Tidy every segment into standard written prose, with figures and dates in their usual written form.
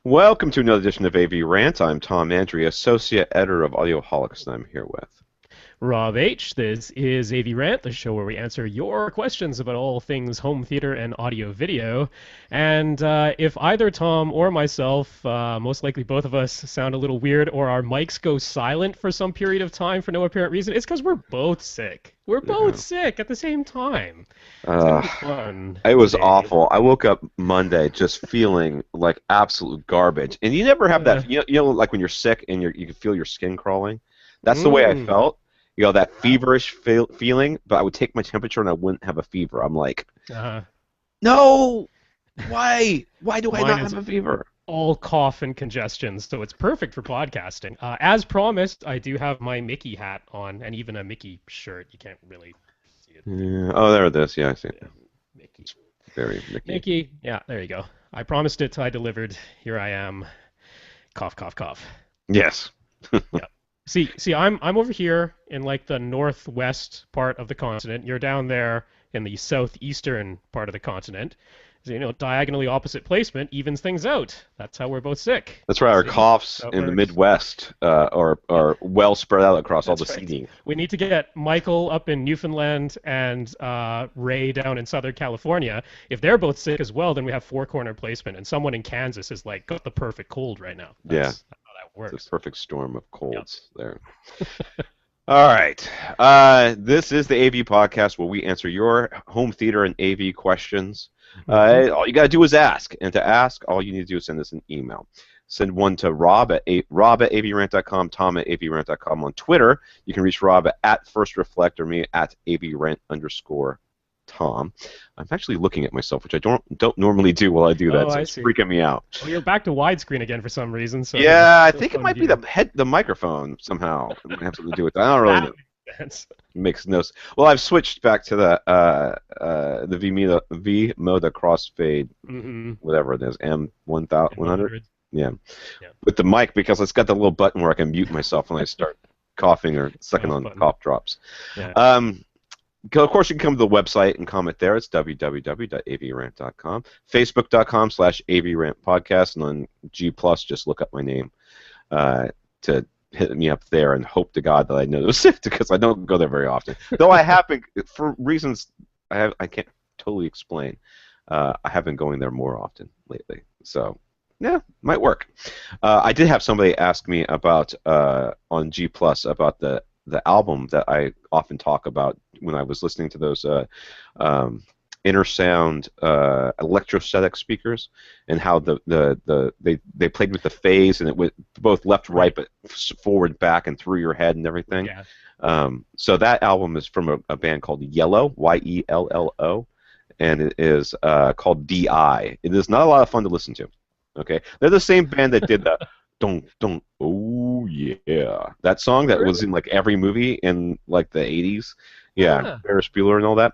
Welcome to another edition of AV Rant. I'm Tom Andrea, Associate Editor of Audioholics, and I'm here with... Rob H. This is AV Rant, the show where we answer your questions about all things home theater and audio video. And if either Tom or myself, most likely both of us, sound a little weird or our mics go silent for some period of time for no apparent reason, it's because we're both sick. We're both sick at the same time. It's going to be fun It was today. awful. I woke up Monday just feeling like absolute garbage. And you never have that, like when you're sick and you can feel your skin crawling? That's the way I felt. You know, that feverish feeling, but I would take my temperature and I wouldn't have a fever. I'm like, no, why? Why do I not have a fever? All cough and congestion, so it's perfect for podcasting. As promised, I do have my Mickey hat on, and even a Mickey shirt. You can't really see it. Yeah. Oh, there it is. Yeah, I see it. Mickey. Very Mickey. Mickey. Yeah, there you go. I promised it, I delivered. Here I am. Cough, cough, cough. Yes. Yeah. See, I'm over here in like the northwest part of the continent. You're down there in the southeastern part of the continent. So, you know, diagonally opposite placement evens things out. That's how we're both sick. That's right. Our coughs in the Midwest are well spread out across all the seating. We need to get Michael up in Newfoundland and Ray down in Southern California. If they're both sick as well, then we have four-corner placement, and someone in Kansas is like got the perfect cold right now. That's how that works. It's a perfect storm of colds there. All right. This is the AV podcast where we answer your home theater and AV questions. All you got to do is ask. And to ask, all you need to do is send us an email. Send one to Rob at avrant.com, Tom at avrant.com. On Twitter, you can reach Rob at FirstReflect or me at avrant_Tom. I'm actually looking at myself, which I don't normally do while I do that, so it's freaking me out. Well, you're back to widescreen again for some reason. So yeah, I think it might be the microphone somehow. It might have something to do with that. I don't really know. Makes no sense. Well, I've switched back to the V-Moda crossfade, whatever it is, M1100. Yeah, with the mic because it's got the little button where I can mute myself when I start coughing or sucking on cough drops. Yeah. Of course, you can come to the website and comment there. It's www.avrant.com. Facebook.com/avrantpodcast. And on G+, just look up my name to hit me up there and hope to God that I know those because I don't go there very often. Though I have been, for reasons I can't totally explain, I have been going there more often lately. So, yeah, might work. I did have somebody ask me about, on G+, about the album that I often talk about when I was listening to those Intersound electrostatic speakers, and how they played with the phase, and it went both left, right, but forward, back, and through your head and everything. Yeah. So that album is from a band called Yellow, Y-E-L-L-O, and it is called D.I. It is not a lot of fun to listen to. Okay, they're the same band that did the don't oh yeah, that song that was in like every movie in like the 80s. Yeah, Ferris Bueller and all that.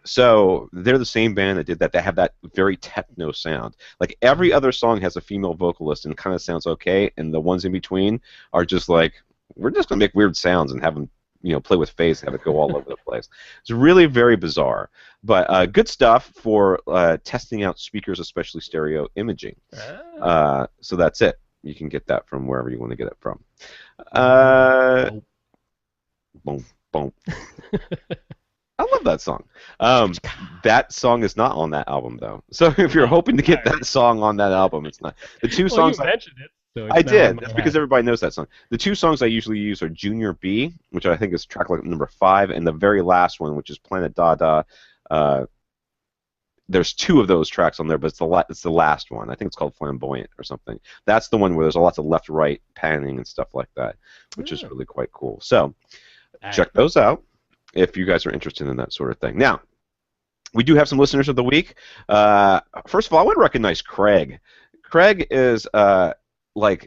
So they're the same band that did that. They have that very techno sound. Like every other song has a female vocalist and kind of sounds okay, and the ones in between are just like, we're just gonna make weird sounds and have them, play with phase, have it go all over the place. It's really very bizarre, but good stuff for testing out speakers, especially stereo imaging. So that's it. You can get that from wherever you want to get it from. Boom, boom. I love that song. That song is not on that album, though. So if you're hoping to get that song on that album, it's not. The two songs. You mentioned it. So I did. That's because everybody knows that song. The two songs I usually use are Junior B, which I think is track number 5, and the very last one, which is Planet Dada. There's 2 of those tracks on there, but it's the last one. I think it's called Flamboyant or something. That's the one where there's lots of left-right panning and stuff like that, which is really quite cool. So check those out if you guys are interested in that sort of thing. Now, we do have some listeners of the week. First of all, I want to recognize Craig. Craig is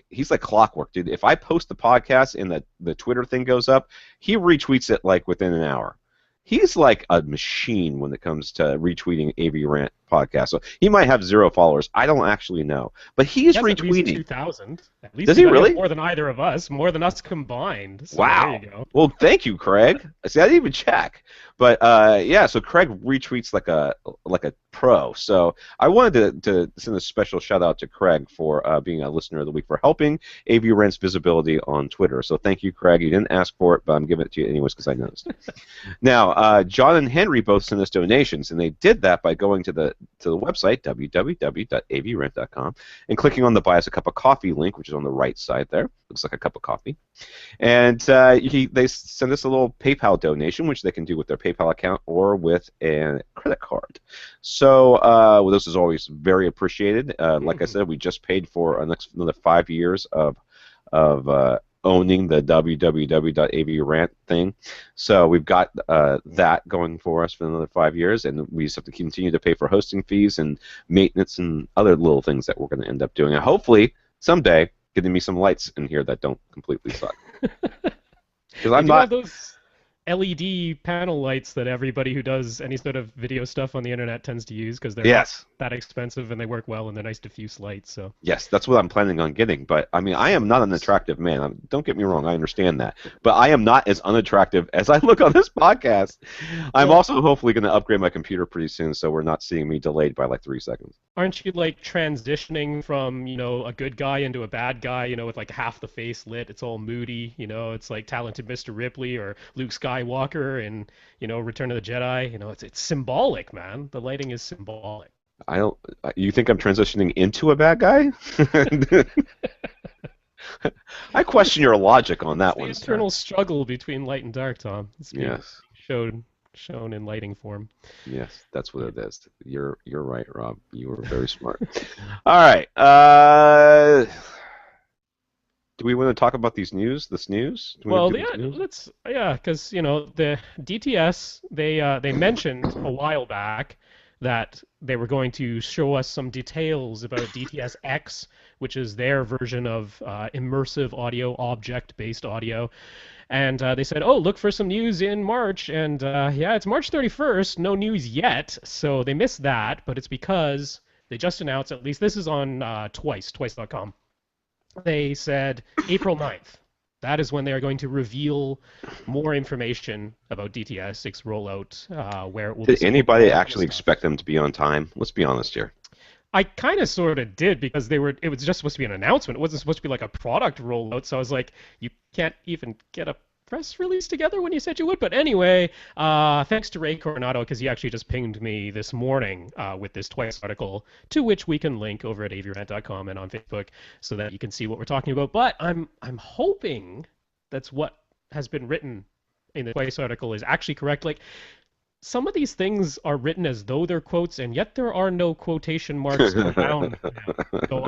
he's like clockwork, dude. If I post the podcast and the Twitter thing goes up, he retweets it like within an hour. He's like a machine when it comes to retweeting AV Rant podcast. So he might have 0 followers. I don't actually know, but he's retweeting. At least 2,000. At least does he really? More than either of us. More than us combined. So wow. There you go. Well, thank you, Craig. See, I didn't even check, but yeah. So Craig retweets like a Pro. So I wanted to send a special shout out to Craig for being a listener of the week for helping AV Rant's visibility on Twitter. So thank you, Craig. You didn't ask for it, but I'm giving it to you anyways because I noticed. Now, John and Henry both sent us donations, and they did that by going to the website www.avrant.com and clicking on the Buy Us a Cup of Coffee link, which is on the right side there. Looks like a cup of coffee. And they send us a little PayPal donation, which they can do with their PayPal account or with a credit card. So this is always very appreciated. Like I said, we just paid for another 5 years of owning the www.avrant thing. So we've got that going for us for another 5 years, and we just have to continue to pay for hosting fees and maintenance and other little things that we're going to end up doing. And hopefully, someday, getting me some lights in here that don't completely suck. Because I'm not... those LED panel lights that everybody who does any sort of video stuff on the internet tends to use because they're not that expensive and they work well and they're nice diffuse lights. So yes, that's what I'm planning on getting. But I mean, I am not an attractive man. Don't get me wrong, I understand that. But I am not as unattractive as I look on this podcast. I'm also hopefully going to upgrade my computer pretty soon, so we're not seeing me delayed by like 3 seconds. Aren't you like transitioning from a good guy into a bad guy? With like half the face lit, it's all moody. It's like talented Mr. Ripley or Luke Skywalker and Return of the Jedi. It's symbolic, man. The lighting is symbolic. I don't. You think I'm transitioning into a bad guy? I question your logic on that one. The eternal struggle between light and dark, Tom. It's yes. Shown in lighting form. Yes, that's what it is. You're right, Rob. You were very smart. All right. Do we want to talk about these news? This news? Well, yeah, let's. Yeah, because the DTS they mentioned a while back that they were going to show us some details about DTS X, which is their version of immersive audio, object-based audio. And they said, oh, look for some news in March. And yeah, it's March 31st. No news yet. So they missed that. But it's because they just announced, at least this is on twice.com. They said April 9th. That is when they are going to reveal more information about DTS 6 rollout, where it will Did anybody actually expect them to be on time? Let's be honest here. I kind of sort of did because it was just supposed to be an announcement. It wasn't supposed to be like a product rollout. So I was like, you can't even get a press release together when you said you would. But anyway, thanks to Ray Coronado because he actually just pinged me this morning with this Twice article, to which we can link over at avrant.com and on Facebook so that you can see what we're talking about. But I'm hoping that's what has been written in the Twice article is actually correct. Like, some of these things are written as though they're quotes, and yet there are no quotation marks around them. So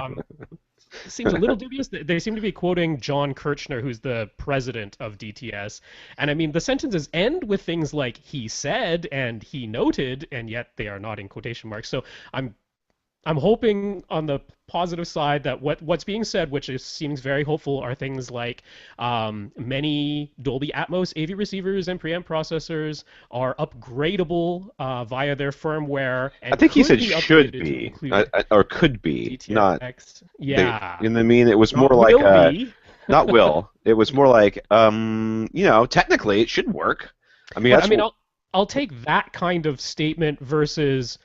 it seems a little dubious. They seem to be quoting John Kirchner, who's the president of DTS. And I mean, the sentences end with things like he said and he noted, and yet they are not in quotation marks. So I'm hoping on the positive side that what's being said, which seems very hopeful, are things like many Dolby Atmos AV receivers and preamp processors are upgradable via their firmware. And I think he said should be, or could be, DTS not. Yeah. I mean, it was Not more like will not will. It was more like technically it should work. I mean, I'll take that kind of statement versus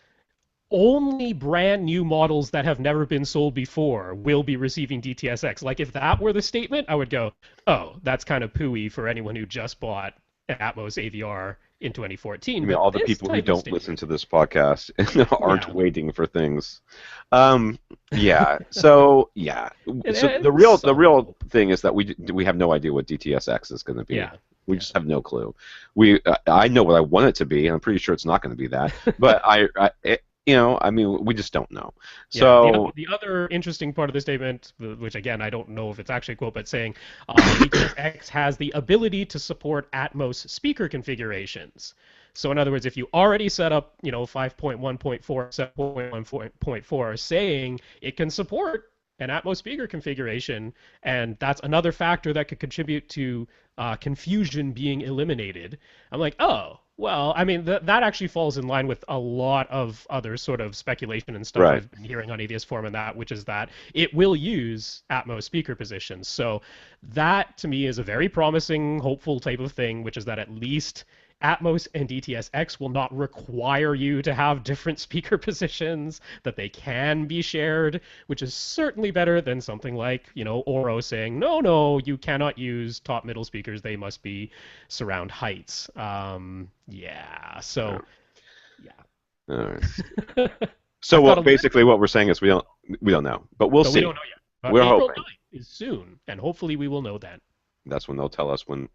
only brand new models that have never been sold before will be receiving DTSX. Like, if that were the statement, I would go, oh, that's kind of pooey for anyone who just bought an Atmos AVR in 2014. I mean, all the people who don't listen to this podcast aren't waiting for things. Yeah. So yeah. So the real thing is that we have no idea what DTSX is going to be. Yeah. We just have no clue. I know what I want it to be, and I'm pretty sure it's not going to be that. But I mean, we just don't know. Yeah, so the other interesting part of the statement, which again I don't know if it's actually a quote, but saying DTSX has the ability to support Atmos speaker configurations. So in other words, if you already set up 5.1.4, 7.1.4, saying it can support an Atmos speaker configuration, and that's another factor that could contribute to confusion being eliminated. I'm like, oh. Well, I mean, that actually falls in line with a lot of other sort of speculation and stuff I've been hearing on AVS Forum and that, which is that it will use Atmos speaker positions. So that, to me, is a very promising, hopeful type of thing, which is that at least Atmos and DTS-X will not require you to have different speaker positions, that they can be shared, which is certainly better than something like, Oro saying, no, no, you cannot use top middle speakers, they must be surround heights. Yeah, Uh, so, yeah. all right. So I've got a list, basically what we're saying is we don't know, but we'll but we see. don't know yet. But We're April hoping. 9th is soon, and hopefully we will know then. That's when they'll tell us when,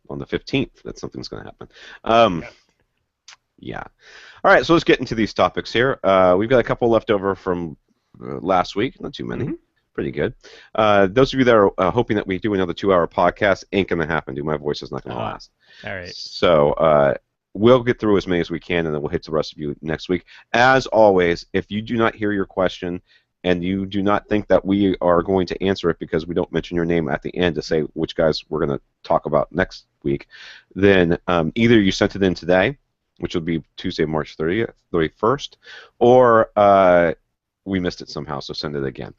on the 15th that something's going to happen. Um, Yeah. yeah. All right, so let's get into these topics here. We've got a couple left over from last week, not too many. Hmm. Pretty good. Those of you that are hoping that we do another 2-hour podcast, ain't going to happen, dude. My voice is not going to last. All right. So we'll get through as many as we can, and then we'll hit the rest of you next week. As always, if you do not hear your question and you do not think that we are going to answer it because we don't mention your name at the end to say which guys we're going to talk about next week, then either you sent it in today, which will be Tuesday, March 31st, or we missed it somehow, so send it again.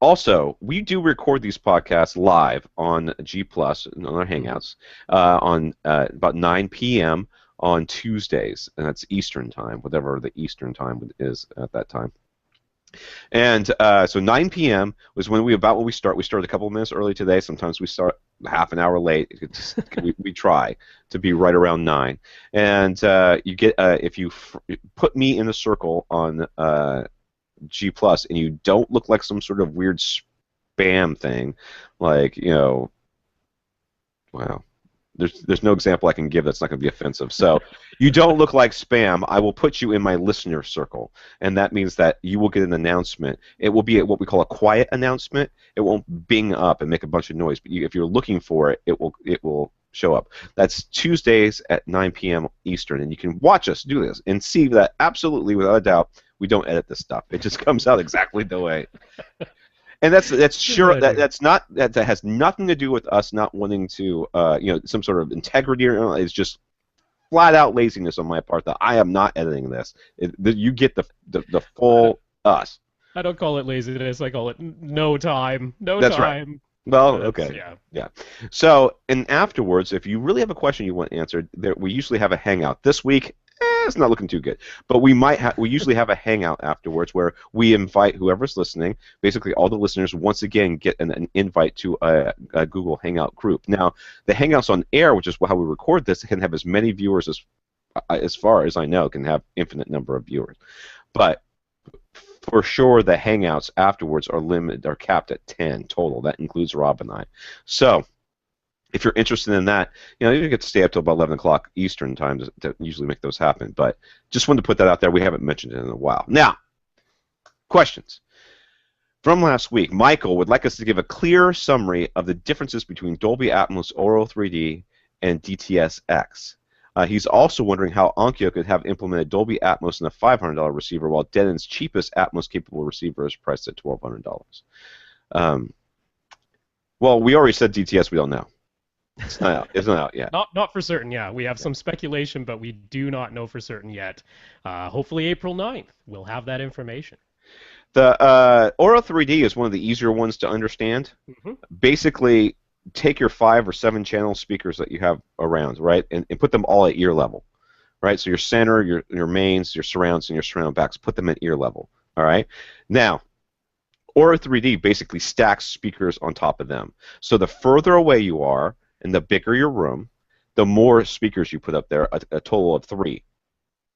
Also, we do record these podcasts live on G Plus on our Hangouts on about 9 p.m. on Tuesdays, and that's Eastern time, whatever the Eastern time is at that time. And so 9 p.m. was when we start. We started a couple of minutes early today. Sometimes we start half an hour late. We try to be right around 9. And you get if you put me in a circle on G Plus and you don't look like some sort of weird spam thing, like wow. There's no example I can give that's not going to be offensive. So you don't look like spam. I will put you in my listener circle, and that means that you will get an announcement. It will be what we call a quiet announcement. It won't bing up and make a bunch of noise, but if you're looking for it, it will show up. That's Tuesdays at 9 p.m. Eastern, and you can watch us do this and see that absolutely, without a doubt, we don't edit this stuff. It just comes out exactly the way. And that's sure that has nothing to do with us not wanting to some sort of integrity or it's just flat out laziness on my part that I am not editing this. You get the full us. I don't call it laziness. I call it no time. No That's right. time. Well, okay. Yeah. So, and afterwards, if you really have a question you want answered, we usually have a hangout. This week, it's not looking too good. But we usually have a hangout afterwards where we invite whoever's listening, basically all the listeners, once again get an invite to a Google Hangout group. Now, the Hangouts on air, which is how we record this, can have as many viewers as far as I know, can have infinite number of viewers. But for sure, the Hangouts afterwards are capped at 10 total. That includes Rob and I. So, if you're interested in that, you get to stay up till about 11 o'clock Eastern time to usually make those happen. But just wanted to put that out there. We haven't mentioned it in a while. Now, questions. From last week, Michael would like us to give a clear summary of the differences between Dolby Atmos Oro 3D and DTS-X. He's also wondering how Onkyo could have implemented Dolby Atmos in a $500 receiver while Denon's cheapest Atmos-capable receiver is priced at $1,200. Well, we already said DTS. We don't know. It's not out. It's not out yet. Not for certain, yeah. We have some speculation, but we do not know for certain yet. Hopefully April 9th, we'll have that information. The Oro 3D is one of the easier ones to understand. Mm-hmm. Basically, take your 5 or 7 channel speakers that you have around, right, and put them all at ear level, right? So your center, your mains, your surrounds, and your surround backs, put them at ear level, all right? Now, Oro 3D basically stacks speakers on top of them. So the further away you are, and the bigger your room, the more speakers you put up there, a total of 3.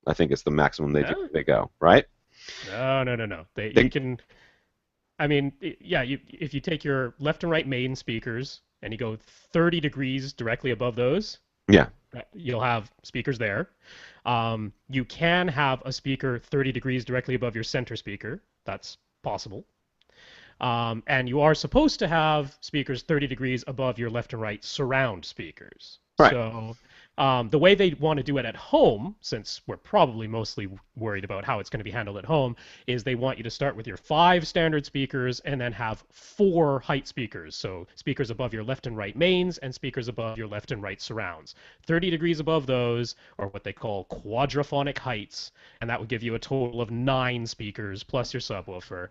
I think it's the maximum they go, right? No. You can, I mean, yeah, if you take your left and right main speakers and you go 30 degrees directly above those, yeah, you'll have speakers there. You can have a speaker 30 degrees directly above your center speaker. That's possible. And you are supposed to have speakers 30 degrees above your left and right surround speakers. Right. So The way they want to do it at home, since we're probably mostly worried about how it's going to be handled at home, is they want you to start with your 5 standard speakers and then have 4 height speakers. So speakers above your left and right mains and speakers above your left and right surrounds. 30 degrees above those are what they call quadraphonic heights, and that would give you a total of 9 speakers plus your subwoofer.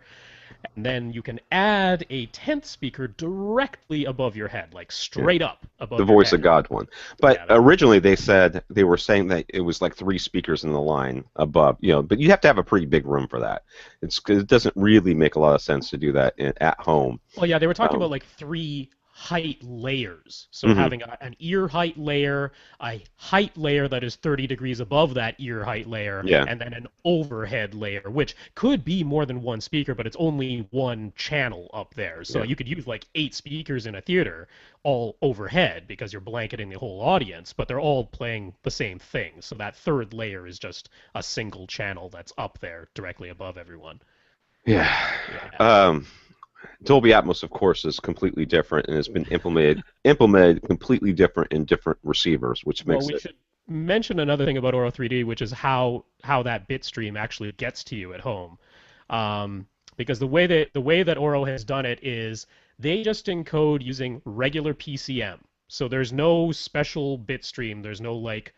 And then you can add a 10th speaker directly above your head, like Yeah. straight up The above your voice of head. God one. But Yeah, originally they were saying that it was like 3 speakers in the line above, but you have to have a pretty big room for that. It doesn't really make a lot of sense to do that at home. well, yeah, they were talking Um, about like 3 height layers. So mhm, having an ear height layer, a height layer that is 30 degrees above that ear height layer, yeah, and then an overhead layer, which could be more than one speaker, but it's only one channel up there. So yeah, you could use like 8 speakers in a theater all overhead because you're blanketing the whole audience, but they're all playing the same thing. So that third layer is just a single channel that's up there directly above everyone. yeah. Yeah. Um, Dolby Atmos, of course, is completely different and has been implemented completely different in different receivers, which Well, makes we it. should mention another thing about Auro 3D, which is how that bit stream actually gets to you at home. Because the way that Auro has done it is they just encode using regular PCM. So there's no special bit stream. There's no like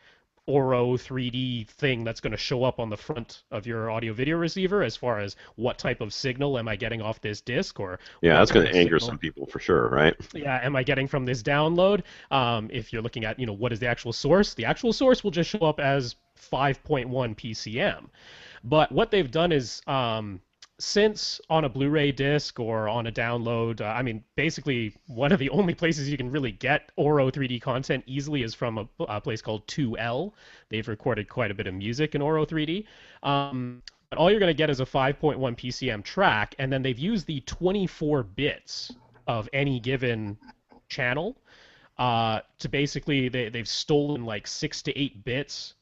Auro 3D thing that's going to show up on the front of your audio video receiver as far as what type of signal am I getting off this disc or Yeah, what that's type going to of anger signal some people for sure, right? yeah, am I getting from this download? If you're looking at, what is the actual source will just show up as 5.1 PCM. But what they've done is, since on a Blu-ray disc or on a download, I mean, basically one of the only places you can really get Auro 3D content easily is from a place called 2L. They've recorded quite a bit of music in Auro 3D. But all you're going to get is a 5.1 PCM track, and then they've used the 24 bits of any given channel to basically they've stolen like 6 to 8 bits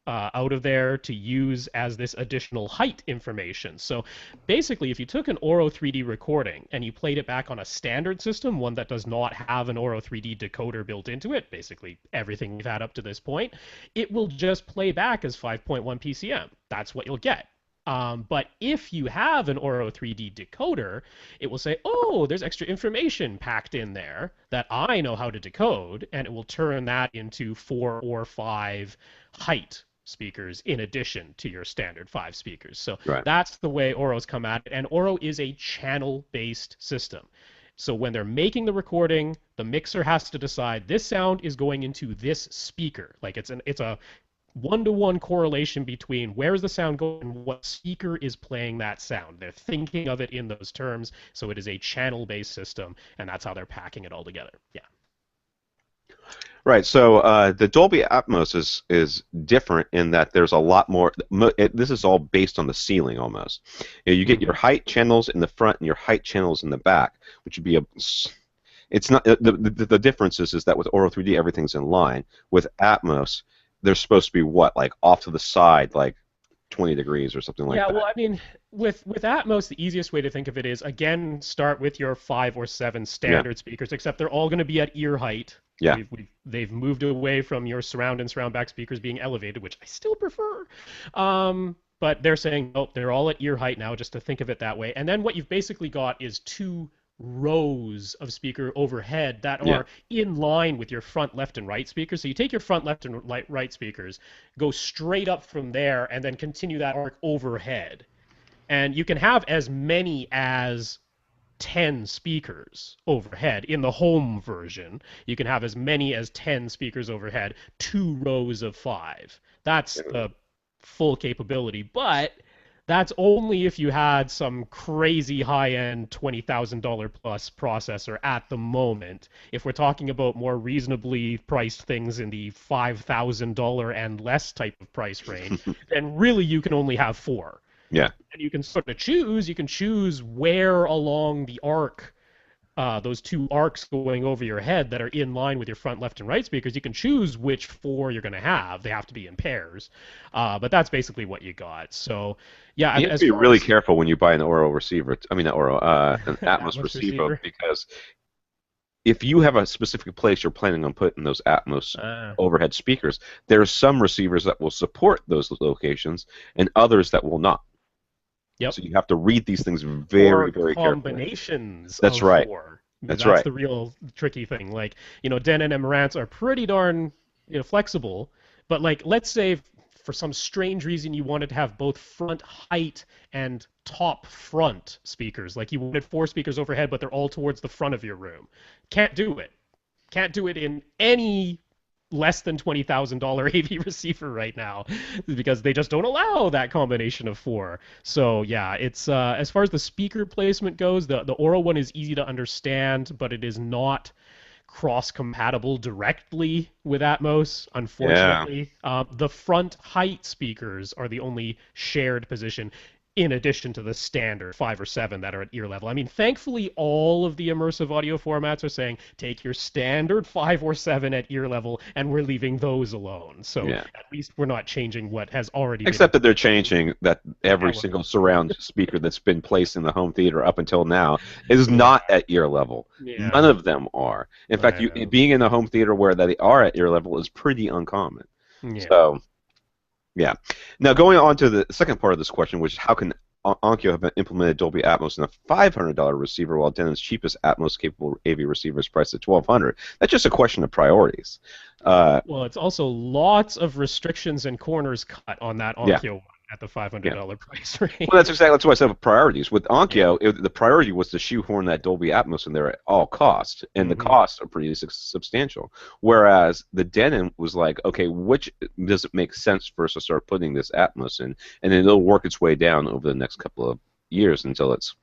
out of there to use as this additional height information. So basically, if you took an Auro 3D recording and you played it back on a standard system, one that does not have an Auro 3D decoder built into it, basically everything we've had up to this point, it will just play back as 5.1 PCM. That's what you'll get. But if you have an Auro 3D decoder, it will say, oh, there's extra information packed in there that I know how to decode, and it will turn that into 4 or 5 height speakers in addition to your standard 5 speakers. So Right. that's the way Auro's come at it, and Auro is a channel-based system. So when they're making the recording, the mixer has to decide this sound is going into this speaker. Like it's a one-to-one correlation between where is the sound going and what speaker is playing that sound. They're thinking of it in those terms, so it is a channel-based system, and that's how they're packing it all together. Yeah. Right. So the Dolby Atmos is different in that there's a lot more. This is all based on the ceiling almost. You get your Mm-hmm. height channels in the front and your height channels in the back, which would be a. It's not the difference is that with Auro 3D everything's in line. With Atmos, they're supposed to be what, like off to the side, like 20 degrees or something like Yeah, well, that. I mean, with Atmos, the easiest way to think of it is again start with your 5 or 7 Yeah. standard speakers, except they're all going to be at ear height. Yeah. They've moved away from your surround and surround back speakers being elevated, which I still prefer. But they're saying, oh, they're all at ear height now, just to think of it that way. And then what you've basically got is 2 rows of speaker overhead that Yeah. are in line with your front left and right speakers. So you take your front left and right speakers, go straight up from there, and then continue that arc overhead. And you can have as many as 10 speakers overhead in the home version. You can have as many as 10 speakers overhead, 2 rows of 5. That's the full capability, but that's only if you had some crazy high-end $20,000 plus processor at the moment. If we're talking about more reasonably priced things in the $5,000 and less type of price range, then really you can only have 4. Yeah. And you can sort of choose. You can choose where along the arc, those 2 arcs going over your head that are in line with your front left and right speakers. You can choose which 4 you're going to have. They have to be in pairs, but that's basically what you got. So, yeah, You have to as be far really as careful when you buy an Auro receiver. I mean, not Auro, an Atmos Atmos receiver receiver. because if you have a specific place you're planning on putting those Atmos Uh, overhead speakers, there are some receivers that will support those locations and others that will not. yep. So you have to read these things very, Or very carefully. combinations That's of right. four. That's That's right. the real tricky thing. Like, Denon and Marantz are pretty darn, flexible, but like, let's say for some strange reason you wanted to have both front height and top front speakers. Like you wanted four speakers overhead, but they're all towards the front of your room. Can't do it. Can't do it in any less than $20,000 AV receiver right now because they just don't allow that combination of four. So yeah, it's as far as the speaker placement goes, the Oro one is easy to understand, but it is not cross compatible directly with Atmos, Yeah. unfortunately. The front height speakers are the only shared position in addition to the standard 5 or 7 that are at ear level. I mean, thankfully, all of the immersive audio formats are saying take your standard 5 or 7 at ear level, and we're leaving those alone. So Yeah. at least we're not changing what has already been Except that they're implemented. changing that every single surround speaker that's been placed in the home theater up until now is Yeah, not at ear level. None yeah, of them are. In fact, I you know. being in a home theater where they are at ear level is pretty uncommon. Yeah. So, yeah. Now, going on to the second part of this question, which is how can Onkyo have implemented Dolby Atmos in a $500 receiver while Denon's cheapest Atmos-capable AV receiver is priced at $1,200? That's just a question of priorities. Well, it's also lots of restrictions and corners cut on that Yeah. Onkyo one at the Yeah. $500 price Well, range. that's why I said priorities. With Yeah. Onkyo, the priority was to shoehorn that Dolby Atmos in there at all costs, and the Hmm. costs are pretty substantial. Whereas the Denon was like, okay, which does it make sense for us to start putting this Atmos in, and then it'll work its way down over the next couple of years until it's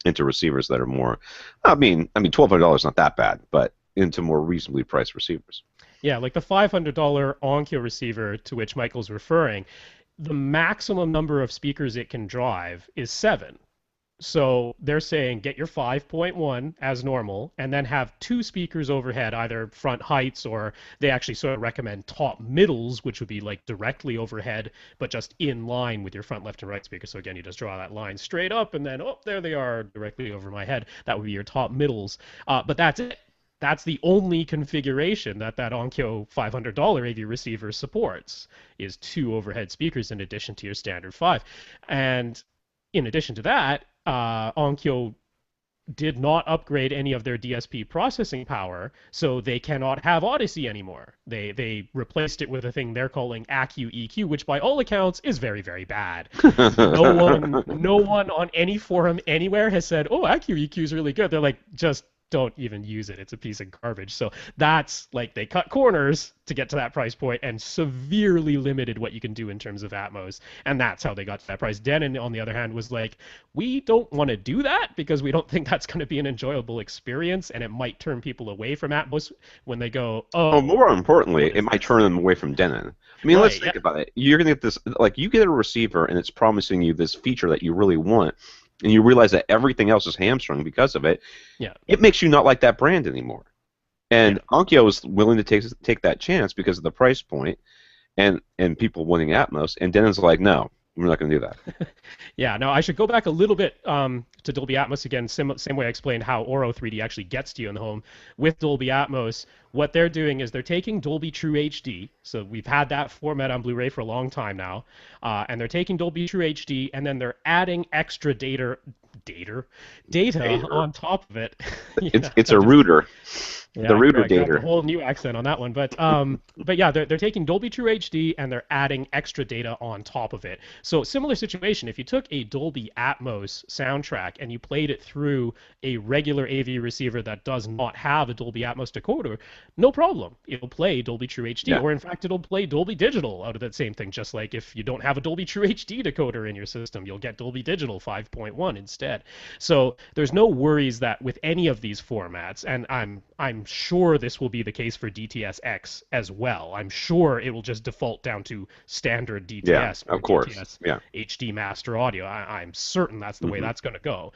into receivers that are more. $1,200 is not that bad, but into more reasonably priced receivers. Yeah, like the $500 Onkyo receiver to which Michael's referring, the maximum number of speakers it can drive is 7. So they're saying get your 5.1 as normal and then have 2 speakers overhead, either front heights or they actually sort of recommend top middles, which would be like directly overhead, but just in line with your front left and right speaker. So again, you just draw that line straight up and then, oh, there they are directly over my head. That would be your top middles. But that's it. That's the only configuration that Onkyo $500 AV receiver supports is 2 overhead speakers in addition to your standard 5. And in addition to that, Onkyo did not upgrade any of their DSP processing power, so they cannot have Odyssey anymore. They replaced it with a thing they're calling Accu EQ, which by all accounts is very, very bad. No one on any forum anywhere has said, "Oh, Accu EQ is really good." They're like, just don't even use it. It's a piece of garbage. So that's like they cut corners to get to that price point and severely limited what you can do in terms of Atmos. And that's how they got to that price. Denon, on the other hand, was like, we don't want to do that because we don't think that's going to be an enjoyable experience and it might turn people away from Atmos when they go, Oh, oh, more importantly, what it is might this? turn them away from Denon. I mean, let's Right, think yeah. about it. You're gonna get this, like, you get a receiver and it's promising you this feature that you really want, and you realize that everything else is hamstrung because of it. Yeah, It makes you not like that brand anymore. yeah. And Onkyo is willing to take that chance because of the price point and people wanting Atmos. And Denon's like, no, we're not going to do that. Yeah, now I should go back a little bit to Dolby Atmos again, same way I explained how Oro 3D actually gets to you in the home. With Dolby Atmos, what they're doing is they're taking Dolby True HD, so we've had that format on Blu-ray for a long time now, and they're taking Dolby True HD and then they're adding extra data Dater. on top of it. It's Yeah, it's I a just router, the yeah, router grabbed a dater. whole new accent on that one, but yeah, they're taking Dolby True HD and they're adding extra data on top of it. So similar situation, if you took a Dolby Atmos soundtrack and you played it through a regular AV receiver that does not have a Dolby Atmos decoder, no problem, it'll play Dolby True HD, Yeah, or in fact, it'll play Dolby Digital out of that same thing. Just like if you don't have a Dolby True HD decoder in your system, you'll get Dolby Digital 5.1 instead. So there's no worries that with any of these formats, and I'm sure this will be the case for DTS-X as well. I'm sure it will just default down to standard yeah, DTS or of course. DTS Yeah. HD Master Audio. I'm certain that's the way Hmm. that's going to go.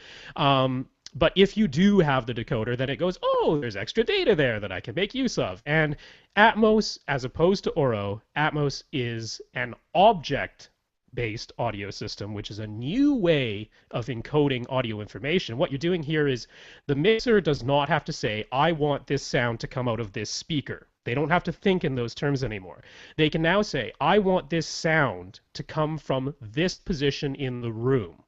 But if you do have the decoder, then it goes, oh, there's extra data there that I can make use of. And Atmos, as opposed to Oro, Atmos is an object based audio system, which is a new way of encoding audio information. What you're doing here is the mixer does not have to say, I want this sound to come out of this speaker. They don't have to think in those terms anymore. They can now say, I want this sound to come from this position in the room.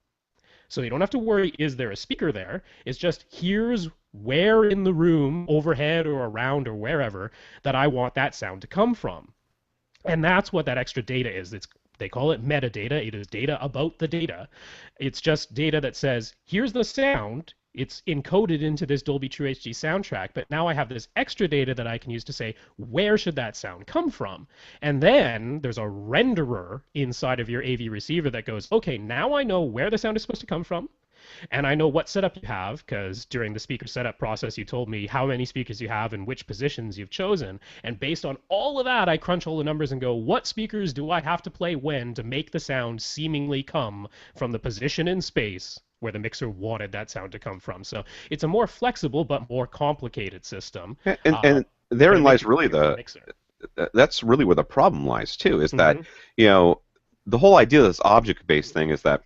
So you don't have to worry, is there a speaker there? It's just, here's where in the room, overhead or around or wherever, that I want that sound to come from. And that's what that extra data is. They call it metadata. It is data about the data. It's just data that says, here's the sound. It's encoded into this Dolby True HD soundtrack, but now I have this extra data that I can use to say, where should that sound come from? And then there's a renderer inside of your AV receiver that goes, okay, now I know where the sound is supposed to come from, and I know what setup you have, because during the speaker setup process, you told me how many speakers you have and which positions you've chosen. And based on all of that, I crunch all the numbers and go, what speakers do I have to play when to make the sound seemingly come from the position in space where the mixer wanted that sound to come from? So it's a more flexible but more complicated system. And therein lies really that's really where the problem lies too, is that, you know, the whole idea of this object-based thing is that,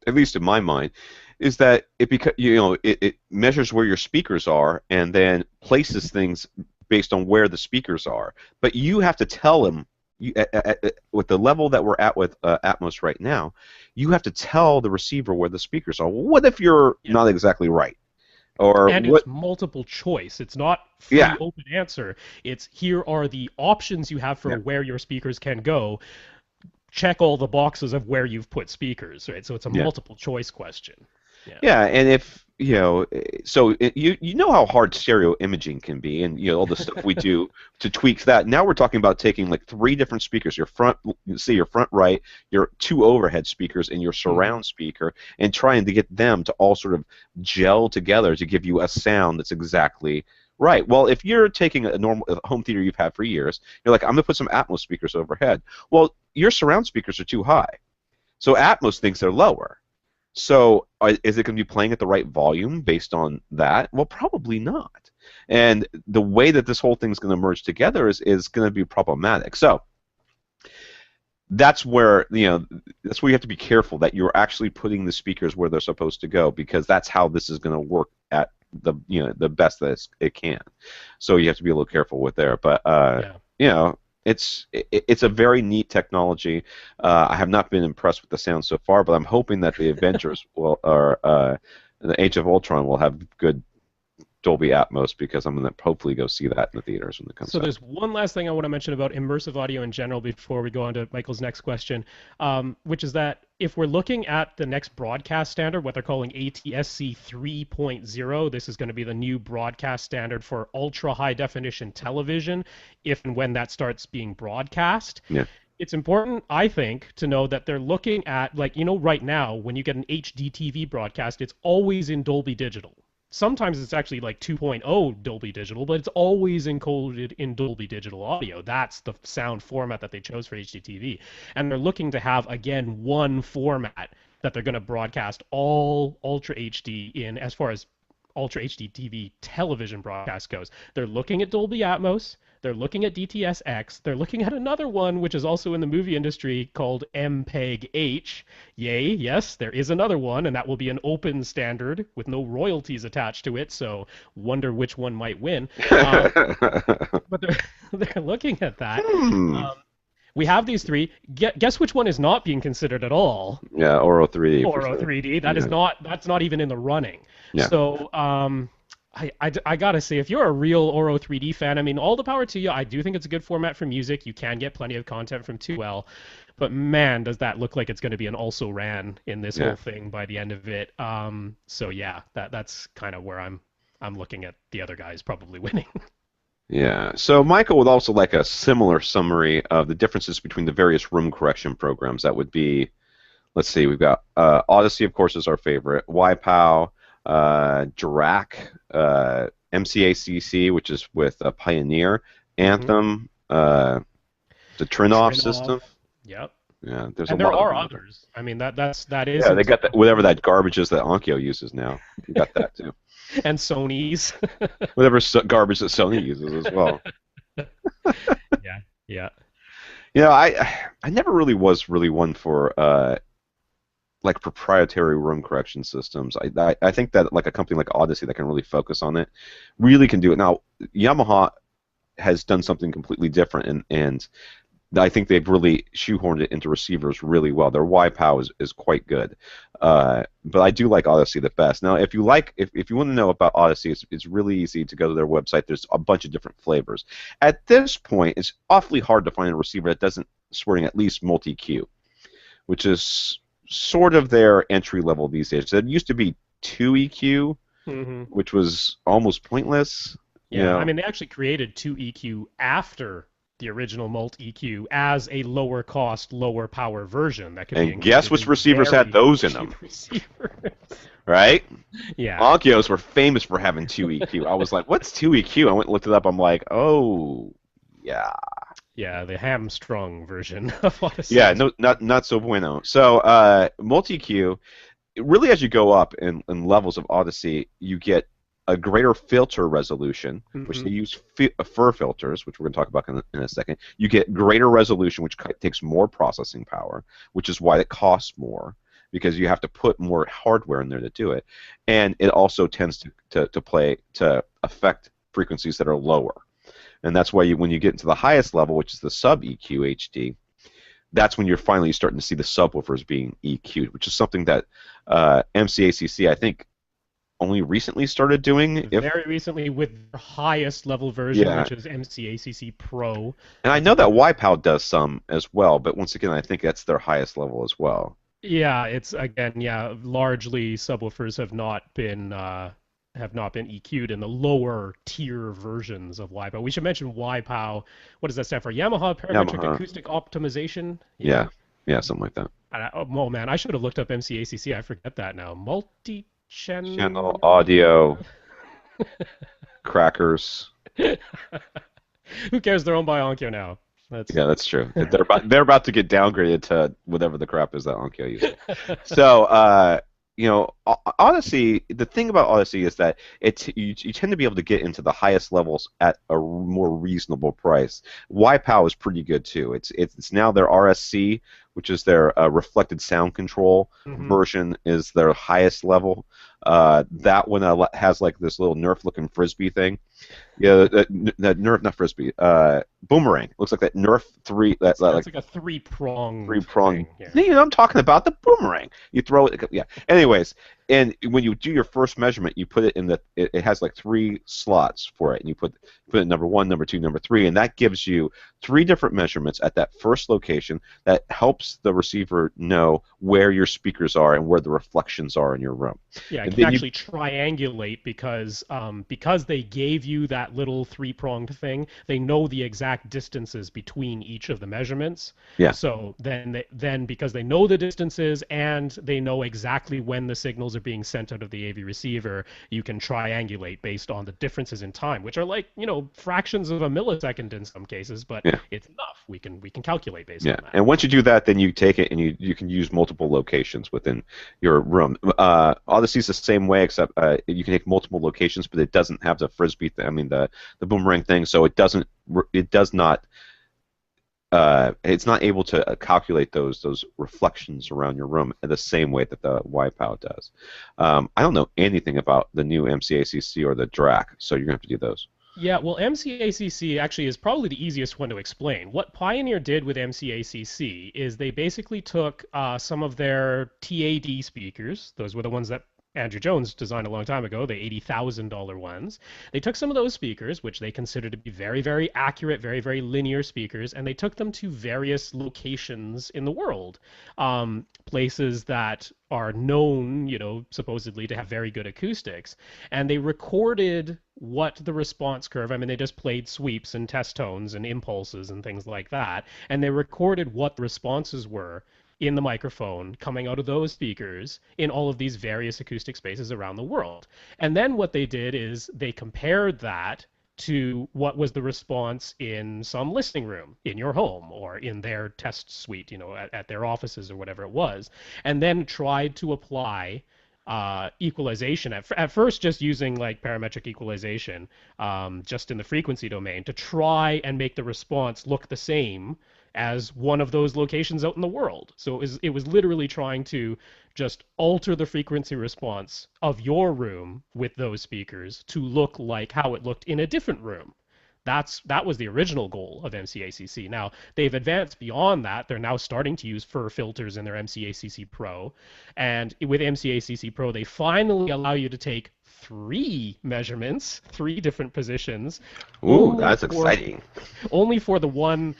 at least in my mind, is that it measures where your speakers are and then places things based on where the speakers are. But you have to tell them, with the level that we're at with Atmos right now, you have to tell the receiver where the speakers are. Well, what if you're not exactly right? It's multiple choice. It's not free open answer. It's, here are the options you have for where your speakers can go. Check all the boxes of where you've put speakers, right? So it's a multiple choice question. Yeah, and if you know how hard stereo imaging can be, and all the stuff we do to tweak that. Now we're talking about taking like 3 different speakers: your front right, your 2 overhead speakers, and your surround speaker, and trying to get them to all sort of gel together to give you a sound that's exactly right. Well, if you're taking a normal home theater you've had for years, you're like, I'm going to put some Atmos speakers overhead. Well, your surround speakers are too high, so Atmos thinks they're lower. So is it going to be playing at the right volume based on that? Well, probably not. And the way that this whole thing is going to merge together is going to be problematic. So that's where you have to be careful that you're actually putting the speakers where they're supposed to go, because that's how this is going to work at the best that it can. So you have to be a little careful with there. But it's a very neat technology. I have not been impressed with the sound so far, but I'm hoping that the Avengers the Age of Ultron will have good Dolby Atmos, because I'm going to hopefully go see that in the theaters when it comes out. So there's one last thing I want to mention about immersive audio in general before we go on to Michael's next question, which is that if we're looking at the next broadcast standard, what they're calling ATSC 3.0, this is going to be the new broadcast standard for ultra high definition television, if and when that starts being broadcast. Yeah. It's important, I think, to know that they're looking at, like, right now, when you get an HD TV broadcast, it's always in Dolby Digital. Sometimes it's actually like 2.0 Dolby Digital, but it's always encoded in Dolby Digital audio. That's the sound format that they chose for HDTV. And they're looking to have, again, one format that they're going to broadcast all Ultra HD in, as far as Ultra HD TV television broadcast goes. They're looking at Dolby Atmos. They're looking at DTS:X. They're looking at another one, which is also in the movie industry, called MPEG-H. Yay, yes, there is another one, and that will be an open standard with no royalties attached to it, so wonder which one might win. But they're looking at that. We have these 3. Guess which one is not being considered at all? Yeah, Oro 3D. Oro 3D. That's not even in the running. Yeah. So I gotta say, if you're a real Oro 3D fan, I mean, all the power to you. I do think it's a good format for music. You can get plenty of content from 2L, but man, does that look like it's going to be an also ran in this whole thing by the end of it. So yeah, that's kind of where I'm looking at the other guys probably winning. Yeah. So Michael would also like a similar summary of the differences between the various room correction programs. That would be, let's see, we've got Odyssey, of course, is our favorite. YPOW, Dirac, MCACC, which is with Pioneer, Anthem, the Trinov system. Yep. Yeah, there's and a lot. There are others. I mean, that is. Yeah, they got that, whatever that garbage is that Onkyo uses now. You got that too. And Sony's. Whatever garbage that Sony uses as well. Yeah. I never really was really one for like proprietary room correction systems. I think that like a company like Odyssey that can really focus on it really can do it. Now, Yamaha has done something completely different, and I think they've really shoehorned it into receivers really well. Their YPOW is quite good, but I do like Odyssey the best. Now, if you want to know about Odyssey, it's really easy to go to their website. There's a bunch of different flavors. At this point, it's awfully hard to find a receiver that doesn't supporting at least multi-Q, which is sort of their entry level these days. It used to be 2EQ, Hmm. which was almost pointless. You Yeah, I know, mean, they actually created 2EQ after the original Mult EQ as a lower cost, lower power version that could be and guess included which in receivers had very those in them, cheap receivers. right? Yeah, Onkios were famous for having 2EQ. I was like, what's 2EQ? I went and looked it up. I'm like, oh, yeah. yeah, the hamstrung version of Odyssey Yeah, was. no, not so bueno. So, multi-Q, really as you go up in levels of Odyssey, you get a greater filter resolution, which Hmm. they use fur filters, which we're going to talk about in a second. You get greater resolution, which takes more processing power, which is why it costs more, because you have to put more hardware in there to do it. And it also tends to affect frequencies that are lower. And that's why when you get into the highest level, which is the sub EQ HD, that's when you're finally starting to see the subwoofers being EQ'd, which is something that MCACC, I think, only recently started doing. If Very recently with the highest level version, Yeah, which is MCACC Pro. and I That's know that about. YPOW does some as well, but once again, I think that's their highest level as well. Yeah, it's again, yeah, largely subwoofers have not been EQ'd in the lower tier versions of WiPo. We should mention WiPo. What does that stand for? Yamaha Parametric Yamaha, Acoustic Optimization. yeah, Yeah. yeah, something like that. Oh man, I should have looked up MCACC. I forget that now. Channel Multi-channel. audio crackers. Who cares? They're owned by Onkyo now. That's. Yeah, that's true. They're about to get downgraded to whatever the crap is that Onkyo uses. So, Odyssey. The thing about Odyssey is that you tend to be able to get into the highest levels at a more reasonable price. YPOW is pretty good too. It's now their RSC, which is their reflected sound control Mhm. version, is their highest level. That one has like this little Nerf-looking frisbee thing. Yeah, that Nerf, not frisbee. Boomerang. Looks like that Nerf three. That's Yeah, it's like like a three-pronged three-pronged. thing here. You know, I'm talking about the boomerang. You throw it. Yeah. Anyways, and when you do your first measurement, you put it in it has like three slots for it, and you put it number one, number two, number three, and that gives you three different measurements at that first location. That helps the receiver know where your speakers are and where the reflections are in your room. Yeah, it And can then you actually triangulate because they gave you that little three-pronged thing. They know the exact distances between each of the measurements. Yeah. So then because they know the distances and they know exactly when the signals are being sent out of the AV receiver, you can triangulate based on the differences in time, which are like, fractions of a millisecond in some cases, but Yeah. it's enough. We can calculate based Yeah, on that. and once you do that, then you take it and you can use multiple locations within your room. Odyssey's the same way, except you can take multiple locations, but it doesn't have the frisbee. I mean the boomerang thing, so it does not. It's not able to calculate those reflections around your room in the same way that the YPOW does. I don't know anything about the new MCACC or the DRAC, so you're gonna have to do those. Yeah, well, MCACC actually is probably the easiest one to explain. What Pioneer did with MCACC is they basically took some of their TAD speakers, those were the ones that Andrew Jones designed a long time ago, the $80,000 ones. They took some of those speakers, which they consider to be very, very accurate, very, very linear speakers, and they took them to various locations in the world, places that are known, supposedly to have very good acoustics, and they recorded what the response curve, I mean, they just played sweeps and test tones and impulses and things like that, and they recorded what the responses were in the microphone coming out of those speakers in all of these various acoustic spaces around the world. And then what they did is they compared that to what was the response in some listening room in your home or in their test suite, at their offices or whatever it was, and then tried to apply equalization at first, just using like parametric equalization, just in the frequency domain to try and make the response look the same as one of those locations out in the world. So it was literally trying to just alter the frequency response of your room with those speakers to look like how it looked in a different room. That was the original goal of MCACC. Now they've advanced beyond that. They're now starting to use fur filters in their MCACC Pro, and with MCACC Pro, they finally allow you to take three measurements, three different positions. Ooh, that's exciting. Only for the one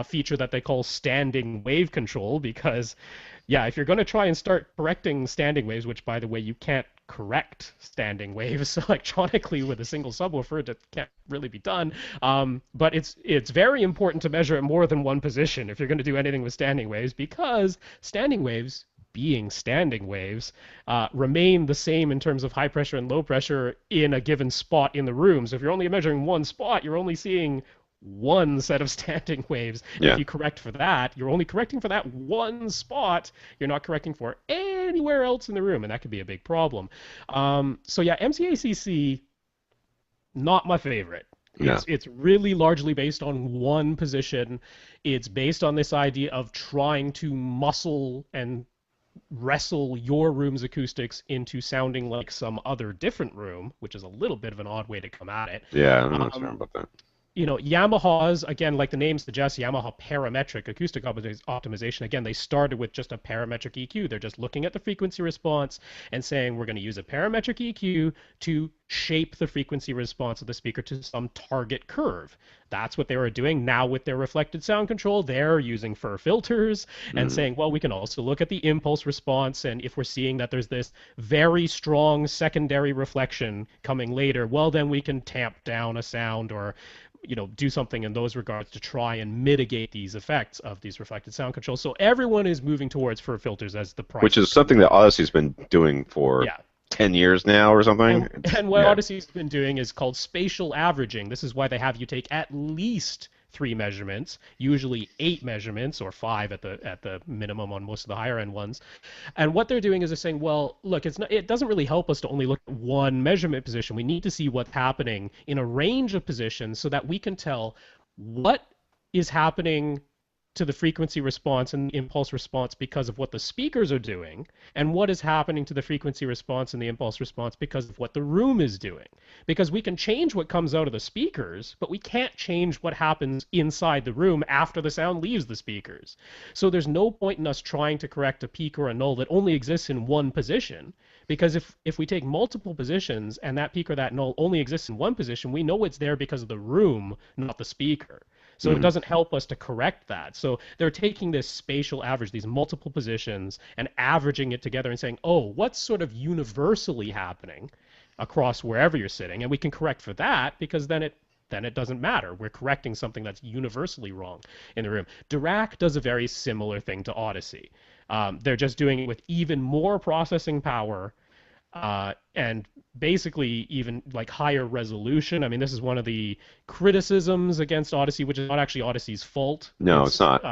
feature that they call standing wave control, because yeah, if you're going to try and start correcting standing waves, which by the way, you can't correct standing waves electronically with a single subwoofer, that can't really be done. But it's very important to measure at more than one position if you're going to do anything with standing waves, because standing waves, being standing waves, remain the same in terms of high pressure and low pressure in a given spot in the room. So if you're only measuring one spot, you're only seeing one set of standing waves. And if you correct for that, you're only correcting for that one spot. You're not correcting for anywhere else in the room, and that could be a big problem. So yeah, MCACC, not my favorite. Yeah. It's really largely based on one position. It's based on this idea of trying to muscle and wrestle your room's acoustics into sounding like some other different room, which is a little bit of an odd way to come at it. Yeah, I'm not sure about that. Yamaha's, again, like the name suggests, Yamaha parametric acoustic optimization. Again, they started with just a parametric EQ. They're just looking at the frequency response and saying, we're going to use a parametric EQ to shape the frequency response of the speaker to some target curve. That's what they were doing. Now with their reflected sound control, they're using fur filters and saying, well, we can also look at the impulse response, and if we're seeing that there's this very strong secondary reflection coming later, well, then we can tamp down a sound or do something in those regards to try and mitigate these effects of these reflected sound controls. So everyone is moving towards fur filters as the price. Which is something that Odyssey's been doing for 10 years now or something. And what Odyssey's been doing is called spatial averaging. This is why they have you take at least 3 measurements, usually 8 measurements, or 5 at the minimum on most of the higher end ones. And what they're doing is they're saying, well, look, it doesn't really help us to only look at one measurement position. We need to see what's happening in a range of positions so that we can tell what is happening to the frequency response and the impulse response because of what the speakers are doing, and what is happening to the frequency response and the impulse response because of what the room is doing. Because we can change what comes out of the speakers, but we can't change what happens inside the room after the sound leaves the speakers. So there's no point in us trying to correct a peak or a null that only exists in one position, because if we take multiple positions and that peak or that null only exists in one position, we know it's there because of the room, not the speaker. So it doesn't help us to correct that. So they're taking this spatial average, these multiple positions, and averaging it together and saying, oh, what's sort of universally happening across wherever you're sitting? And we can correct for that, because then it doesn't matter. We're correcting something that's universally wrong in the room. Dirac does a very similar thing to Odyssey. They're just doing it with even more processing power, and basically even like higher resolution. I mean, this is one of the criticisms against Odyssey, which is not actually Odyssey's fault. No, it's not.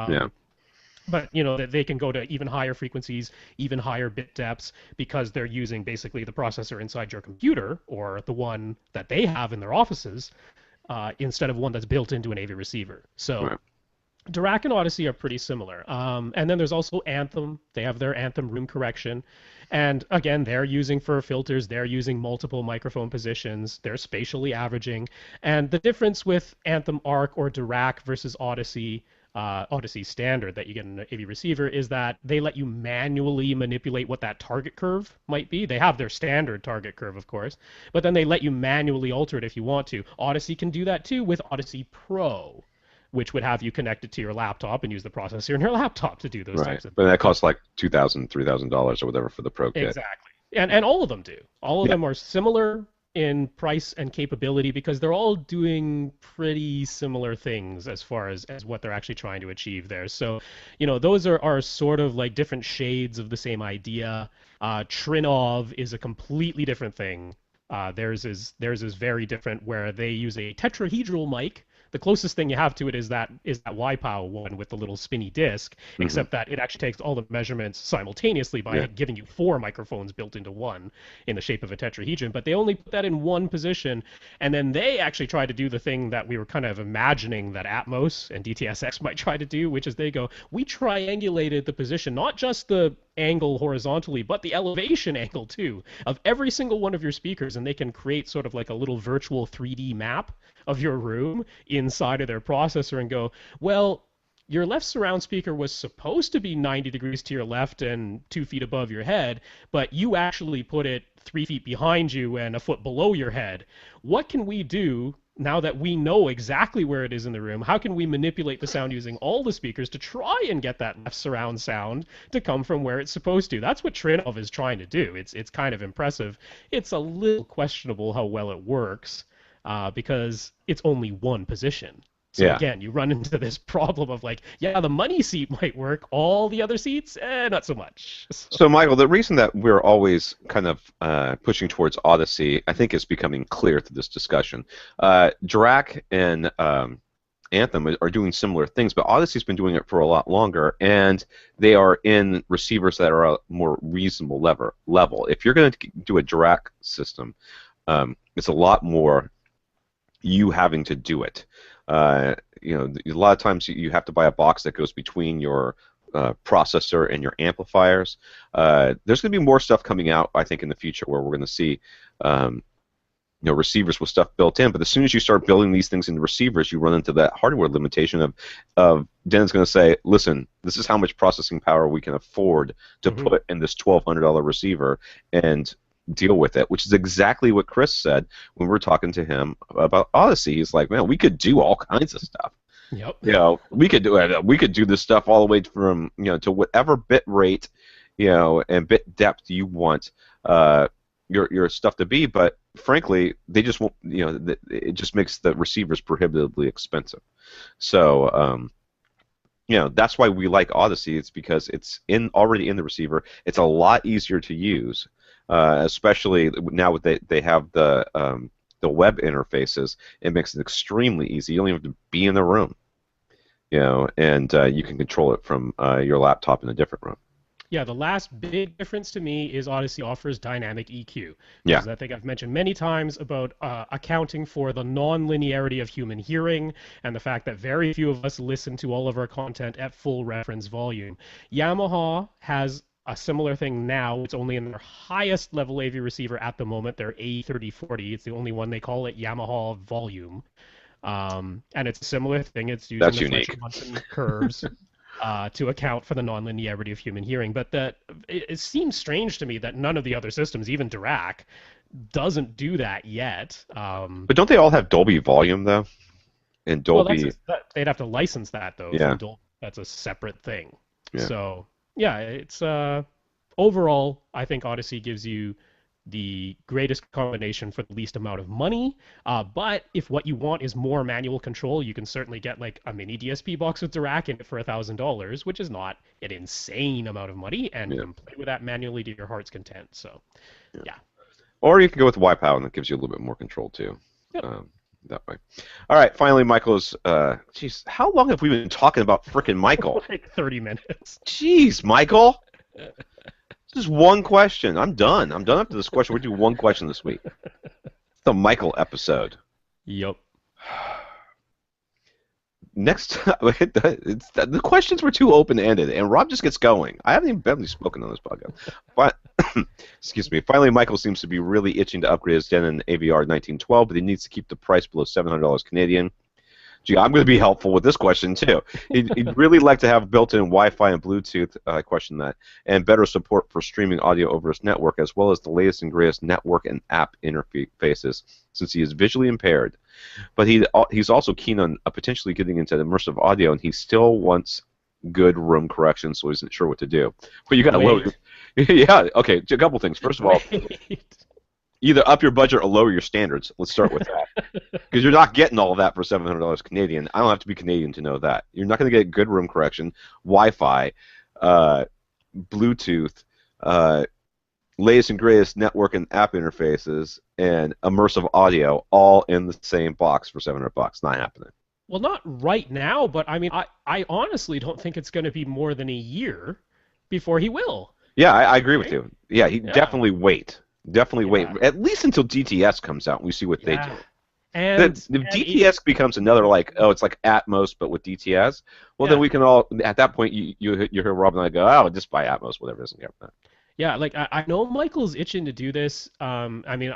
But they can go to even higher frequencies, even higher bit depths, because they're using basically the processor inside your computer, or the one that they have in their offices, instead of one that's built into an AV receiver. So Dirac and Odyssey are pretty similar. And then there's also Anthem. They have their Anthem room correction. And again, they're using fur filters. They're using multiple microphone positions. They're spatially averaging. And the difference with Anthem Arc or Dirac versus Odyssey Standard that you get in an AV receiver is that they let you manually manipulate what that target curve might be. They have their standard target curve, of course, but then they let you manually alter it if you want to. Odyssey can do that too with Odyssey Pro, which would have you connect it to your laptop and use the processor in your laptop to do those types of things. But that costs like $2,000, $3,000 or whatever for the Pro kit. Exactly. And all of them do. All of them are similar in price and capability, because they're all doing pretty similar things as far as what they're actually trying to achieve there. So, those are sort of like different shades of the same idea. Trinov is a completely different thing. Theirs is very different, where they use a tetrahedral mic the closest thing you have to it is that YPOW one with the little spinny disc, Hmm. except that it actually takes all the measurements simultaneously by Yeah. giving you 4 microphones built into one in the shape of a tetrahedron. But they only put that in one position, and then they actually try to do the thing that we were kind of imagining that Atmos and DTSX might try to do, which is they go, we triangulated the position, not just the angle horizontally, but the elevation angle too, of every single one of your speakers, and they can create sort of like a little virtual 3D map of your room inside of their processor and go, well, your left surround speaker was supposed to be 90 degrees to your left and 2 feet above your head, but you actually put it 3 feet behind you and a foot below your head. What can we do now that we know exactly where it is in the room? How can we manipulate the sound using all the speakers to try and get that left surround sound to come from where it's supposed to? That's what Trinov is trying to do. It's kind of impressive. It's a little questionable how well it works because it's only one position. So Yeah. again, you run into this problem of like, yeah, the money seat might work, all the other seats, not so much. So, Michael, the reason that we're always kind of pushing towards Odyssey, I think, is becoming clear through this discussion. Dirac and Anthem are doing similar things, but Odyssey's been doing it for a lot longer, and they are in receivers that are a more reasonable level. If you're going to do a Dirac system, it's a lot more you having to do it. A lot of times you have to buy a box that goes between your processor and your amplifiers. There's going to be more stuff coming out, I think, in the future where we're going to see receivers with stuff built in. But as soon as you start building these things into receivers, you run into that hardware limitation of Den's going to say, listen, this is how much processing power we can afford to put in this $1,200 receiver, and deal with it, which is exactly what Chris said when we were talking to him about Odyssey. He's like, man, we could do all kinds of stuff. Yep. We could do it. We could do this stuff all the way from to whatever bit rate, and bit depth you want your stuff to be. But frankly, they just won't. It just makes the receivers prohibitively expensive. So. That's why we like Odyssey. It's because it's already in the receiver. It's a lot easier to use. Especially now that they have the web interfaces, it makes it extremely easy. You don't even have to be in the room, and you can control it from your laptop in a different room. Yeah, the last big difference to me is Odyssey offers dynamic EQ. Yeah. Because I think I've mentioned many times about accounting for the non-linearity of human hearing and the fact that very few of us listen to all of our content at full reference volume. Yamaha has a similar thing now. It's only in their highest level AV receiver at the moment, their A3040. It's the only one they call it Yamaha volume. And it's a similar thing. It's using That's the unique. Fletcher-Munson curves to account for the non-linearity of human hearing. But it seems strange to me that none of the other systems, even Dirac, doesn't do that yet. But don't they all have Dolby volume, though? And Dolby... Well, they'd have to license that, though. Yeah. That's a separate thing. Yeah. So... yeah, it's overall, I think Odyssey gives you the greatest combination for the least amount of money. But if what you want is more manual control, you can certainly get like a mini DSP box with Dirac in it for $1,000, which is not an insane amount of money, and you can play with that manually to your heart's content. So, yeah. Or you can go with YPOW, and that gives you a little bit more control too. Yep. That way. All right, finally, Michael's... Jeez, how long have we been talking about frickin' Michael? Like 30 minutes. Jeez, Michael! Just one question. I'm done. I'm done after this question. We're doing one question this week. It's the Michael episode. Yep. Next, the questions were too open-ended, and Rob just gets going. I haven't even barely spoken on this podcast. But, excuse me, finally Michael seems to be really itching to upgrade his Denon AVR 1912, but he needs to keep the price below $700 Canadian. Gee, I'm going to be helpful with this question, too. He'd really like to have built-in Wi-Fi and Bluetooth, question that, and better support for streaming audio over his network, as well as the latest and greatest network and app interfaces, since he is visually impaired. But he's also keen on potentially getting into immersive audio, and he still wants good room correction, so he isn't sure what to do. But you got to load it. Yeah, okay, a couple things. First of all, either up your budget or lower your standards. Let's start with that. Because you're not getting all of that for $700 Canadian. I don't have to be Canadian to know that. You're not going to get good room correction, Wi-Fi, Bluetooth, latest and greatest network and app interfaces, and immersive audio all in the same box for $700. Not happening. Well, not right now, but I mean, I honestly don't think it's going to be more than a year before he will. Yeah, I agree with Right? you. Yeah, he Yeah. definitely wait. Definitely wait. Yeah. At least until DTS comes out and we see what they Yeah. do. And If and it, DTS becomes another like, oh, it's like Atmos but with DTS, well then yeah. we can all at that point you hear Rob and I go, oh, just buy Atmos, whatever, doesn't care about Yeah, like I know Michael's itching to do this. I mean,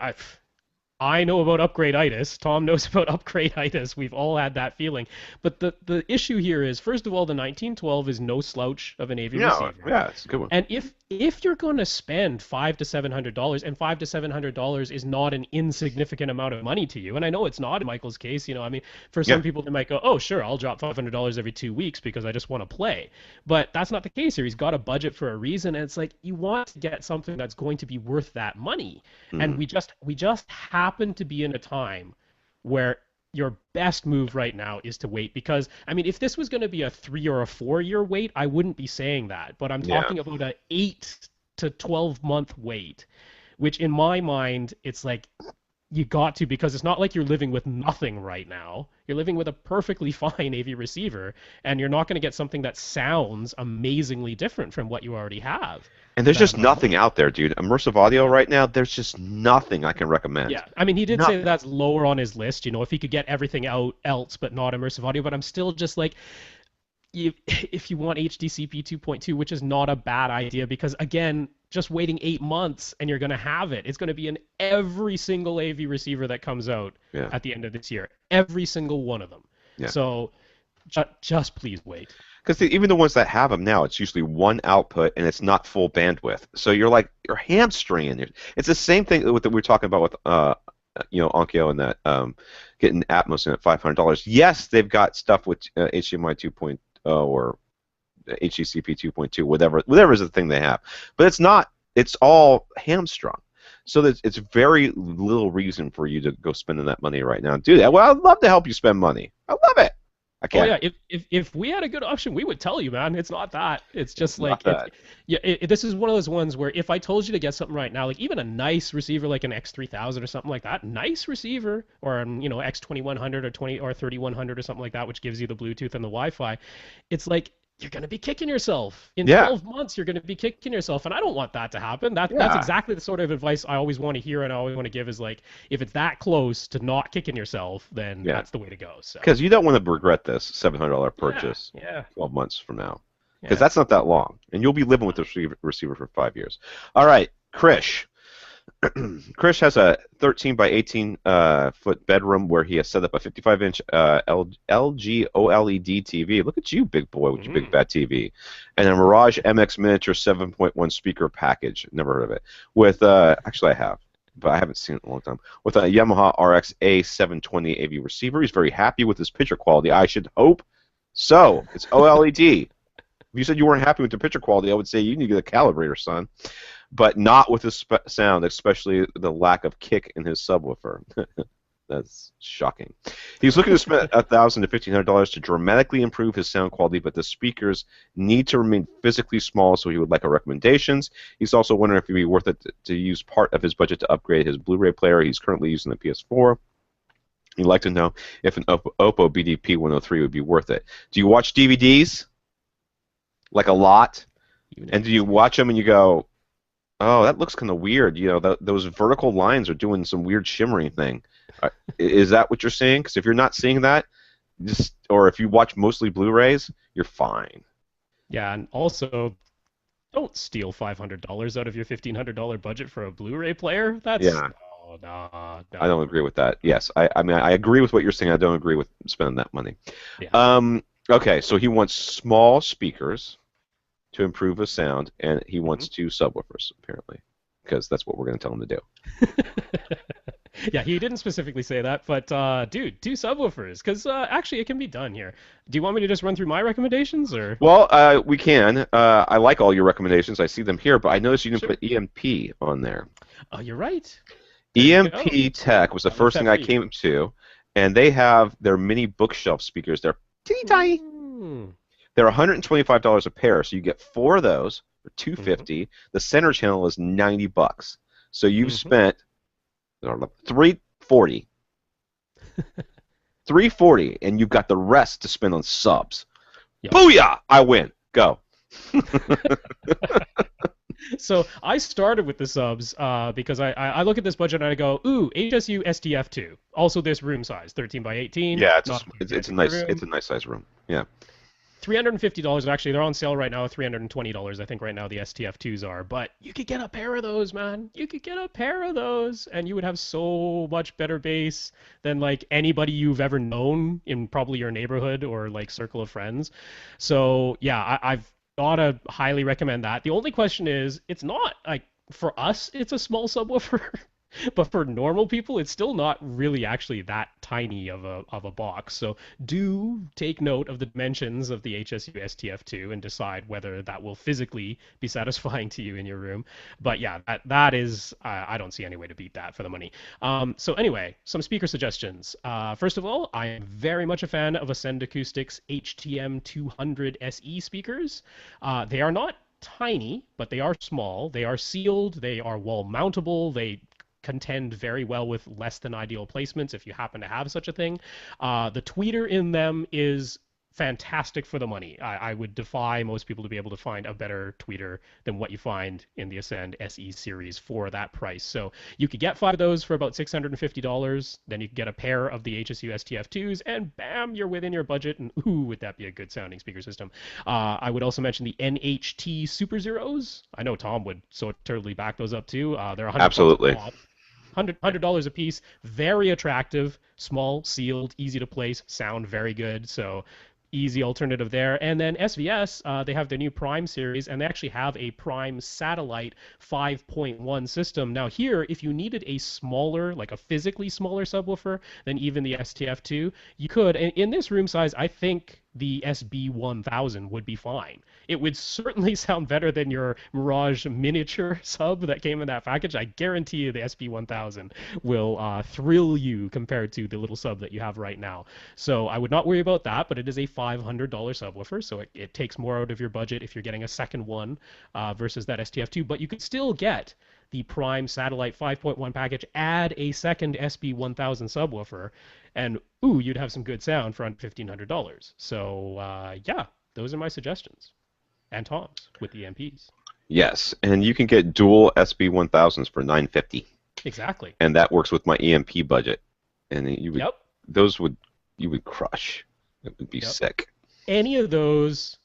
I know about upgrade-itis. Tom knows about upgrade-itis. We've all had that feeling. But the issue here is, first of all, the 1912 is no slouch of an AV that. No, receiver. yeah, it's a good one. And if you're going to spend $500 to $700, and $500 to $700 is not an insignificant amount of money to you, and I know it's not in Michael's case, I mean, for Yeah. some people they might go, oh sure, I'll drop $500 every 2 weeks because I just want to play, but that's not the case here. He's got a budget for a reason, and it's like you want to get something that's going to be worth that money, and Mm. we just happen to be in a time where your best move right now is to wait because I mean if this was going to be a 3 or a 4 year wait I wouldn't be saying that, but I'm Yeah. talking about a 8 to 12 month wait, which in my mind it's like you got to, because it's not like you're living with nothing right now. You're living with a perfectly fine AV receiver, and you're not going to get something that sounds amazingly different from what you already have And for there's that just amount of nothing money. out there, dude. Immersive audio Yeah. right now, there's just nothing I can recommend. Yeah, I mean, he did say that Nothing. that's lower on his list, if he could get everything out else but not immersive audio, but I'm still just like, if you want HDCP 2.2, which is not a bad idea, because again, just waiting 8 months and you're going to have it. It's going to be in every single AV receiver that comes out Yeah. at the end of this year. Every single one of them. Yeah. So just please wait. Because even the ones that have them now, it's usually one output and it's not full bandwidth. So you're hamstringing. It's the same thing with that we were talking about with Onkyo and that getting Atmos in at $500. Yes, they've got stuff with HDMI 2.0 or HDCP 2.2, whatever is the thing they have. But it's not. It's all hamstrung. So that it's very little reason for you to go spending that money right now and do that. Well, I'd love to help you spend money. I love it. I Oh can't. yeah, if we had a good option, we would tell you, man. It's not that. It's It's just not like that. yeah. This is one of those ones where if I told you to get something right now, like even a nice receiver like an X3000 or something like that, nice receiver, or X2100 or 3100 or something like that, which gives you the Bluetooth and the Wi-Fi, it's like you're gonna be kicking yourself. In Yeah. 12 months, you're gonna be kicking yourself, and I don't want that to happen. That's Yeah. exactly the sort of advice I always want to hear and I always want to give is like, if it's that close to not kicking yourself, then Yeah. that's the way to go. So Because you don't want to regret this $700 yeah, purchase yeah, 12 months from now. Because yeah. that's not that long. And you'll be living with the receiver for 5 years. All right, Krish. Krish has a 13 by 18 foot bedroom where he has set up a 55-inch LG OLED TV. Look at you, big boy, with your big Mm. bad TV. And a Mirage MX Miniature 7.1 speaker package. Never heard of it. With, actually, I have, but I haven't seen it in a long time. With a Yamaha RX A720 AV receiver. He's very happy with his picture quality. I should hope so. It's OLED. If you said you weren't happy with the picture quality, I would say you need to get a calibrator, son. But not with the sound, especially the lack of kick in his subwoofer. That's shocking. He's looking to spend $1,000 to $1,500 to dramatically improve his sound quality, but the speakers need to remain physically small, so he would like our recommendations. He's also wondering if it would be worth it to use part of his budget to upgrade his Blu-ray player. He's currently using the PS4. He'd like to know if an Oppo BDP 103 would be worth it. Do you watch DVDs? Like a lot? Even if And do you watch them and you go, oh, that looks kind of weird. Those vertical lines are doing some weird shimmering thing. Is that what you're seeing? Because if you're not seeing that, or if you watch mostly Blu-rays, you're fine. yeah, and also don't steal $500 out of your $1,500 budget for a Blu-ray player. That's Yeah, no, no, I don't no. agree with that. Yes, I mean, I agree with what you're saying. I don't agree with spending that money. Yeah. Okay, so he wants small speakers to improve his sound, and he Mhm. wants 2 subwoofers, apparently, because that's what we're going to tell him to do. Yeah, he didn't specifically say that, but dude, 2 subwoofers, because actually it can be done here. Do you want me to just run through my recommendations, or? Well, we can. I like all your recommendations. I see them here, but I noticed you didn't Sure. put EMP on there. Oh, you're right. There you go. EMP Tech was the I left first that thing for I you. came to, and they have their mini bookshelf speakers. They're teeny tiny. Mm. They're $125 a pair, so you get 4 of those for Mhm. $250. The center channel is $90. So you've Mhm. spent $340. $340, and you've got the rest to spend on subs. Yep. Booyah! I win. Go. So I started with the subs because I look at this budget and I go, ooh, HSU STF2. Also this room size, 13 by 18. Yeah, Not it's a nice size room. Yeah. $350. Actually, they're on sale right now. $320, I think, right now the STF2s are. But you could get a pair of those, man. You could get a pair of those, and you would have so much better bass than like anybody you've ever known in probably your neighborhood or like circle of friends. So yeah, I've gotta highly recommend that. The only question is, it's not like for us, it's a small subwoofer. But for normal people, it's still not really actually that tiny of a box. So do take note of the dimensions of the HSU STF2 and decide whether that will physically be satisfying to you in your room. But yeah, that is I don't see any way to beat that for the money. So anyway, some speaker suggestions. First of all, I am very much a fan of Ascend Acoustics HTM 200 SE speakers. They are not tiny, but they are small. They are sealed. They are wall mountable. They contend very well with less than ideal placements if you happen to have such a thing. The tweeter in them is fantastic for the money. I would defy most people to be able to find a better tweeter than what you find in the Ascend SE series for that price. So you could get 5 of those for about $650. Then you could get a pair of the HSU STF2s, and bam, you're within your budget. And ooh, would that be a good sounding speaker system? I would also mention the NHT Super Zeros. I know Tom would so totally back those up too. They're 100 Absolutely. $100 a piece, very attractive, small, sealed, easy to place, sound very good. So easy alternative there. And then SVS, they have their new Prime series, and they actually have a Prime satellite 5.1 system. Now here, if you needed a smaller, like a physically smaller subwoofer than even the STF2, you could. And in this room size, I think the SB1000 would be fine. It would certainly sound better than your Mirage miniature sub that came in that package. I guarantee you the SB1000 will thrill you compared to the little sub that you have right now. So I would not worry about that, but it is a $500 subwoofer, so it takes more out of your budget if you're getting a second one versus that STF2. But you could still get the Prime Satellite 5.1 package, add a second SB1000 subwoofer, and ooh, you'd have some good sound for under $1,500. So yeah, those are my suggestions. And Tom's with the MPs. Yes, and you can get dual SB1000s for $950. Exactly. And that works with my EMP budget. And you would, Yep. you would crush. It would be sick. Any of those,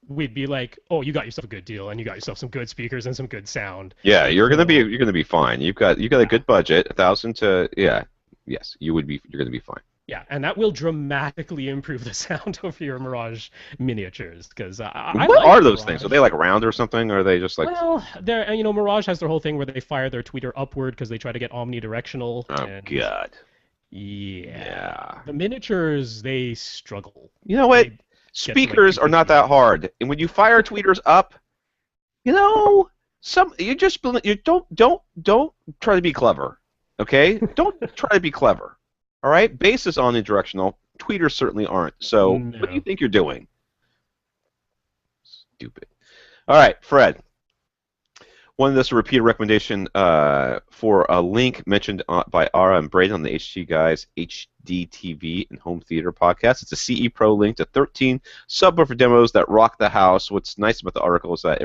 we'd be like, oh, you got yourself a good deal, and you got yourself some good speakers and some good sound. Yeah, you're gonna be fine. You've got a good budget, 1,000 to yes, you're gonna be fine. Yeah, and that will dramatically improve the sound of your Mirage miniatures. Because what like are those Mirage. things? Are they like round or something? Or are they just like? Well, Mirage has their whole thing where they fire their tweeter upward because they try to get omnidirectional. Oh God. Yeah. The miniatures, they struggle. You know what? Speakers are not that hard, and when you fire tweeters up, you don't try to be clever, okay? Don't try to be clever. All right, bass is omnidirectional. Tweeters certainly aren't. So, What do you think you're doing? Stupid. All right, Fred. Wanted us to repeat a recommendation for a link mentioned by Ara and Braden on the HT Guys HDTV and Home Theater podcast. It's a CE Pro link to 13 subwoofer demos that rock the house. What's nice about the article is that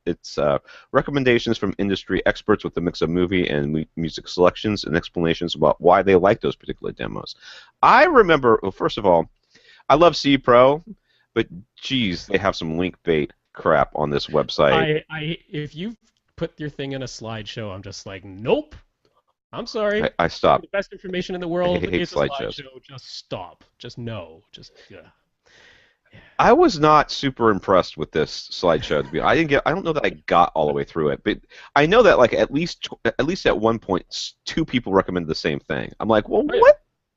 it's recommendations from industry experts with a mix of movie and music selections and explanations about why they like those particular demos. I remember, well, first of all, I love CE Pro, but geez, they have some link bait crap on this website. If you put your thing in a slideshow, I'm just like, nope. I'm sorry. I stopped. The best information in the world is a slideshows. slideshow. Just stop. Just no. Just yeah. I was not super impressed with this slideshow. I don't know that I got all the way through it, but I know that like at least at one point 2 people recommended the same thing. I'm like, well,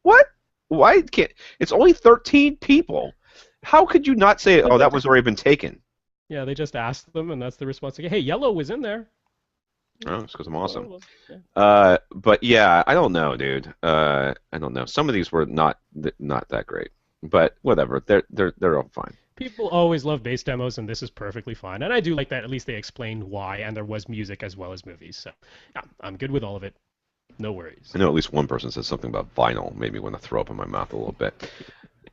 what? Why can't? It's only 13 people. How could you not say, oh, that was already been taken? Yeah, they just asked them, and that's the response. Like, hey, Yellow was in there. Oh, it's because I'm awesome. But yeah, I don't know, dude. I don't know. Some of these were not that great, but whatever. They're all fine. People always love bass demos, and this is perfectly fine. And I do like that at least they explained why, and there was music as well as movies. So yeah, I'm good with all of it. No I worries. know at least one person said something about vinyl, made me want to throw up in my mouth a little bit.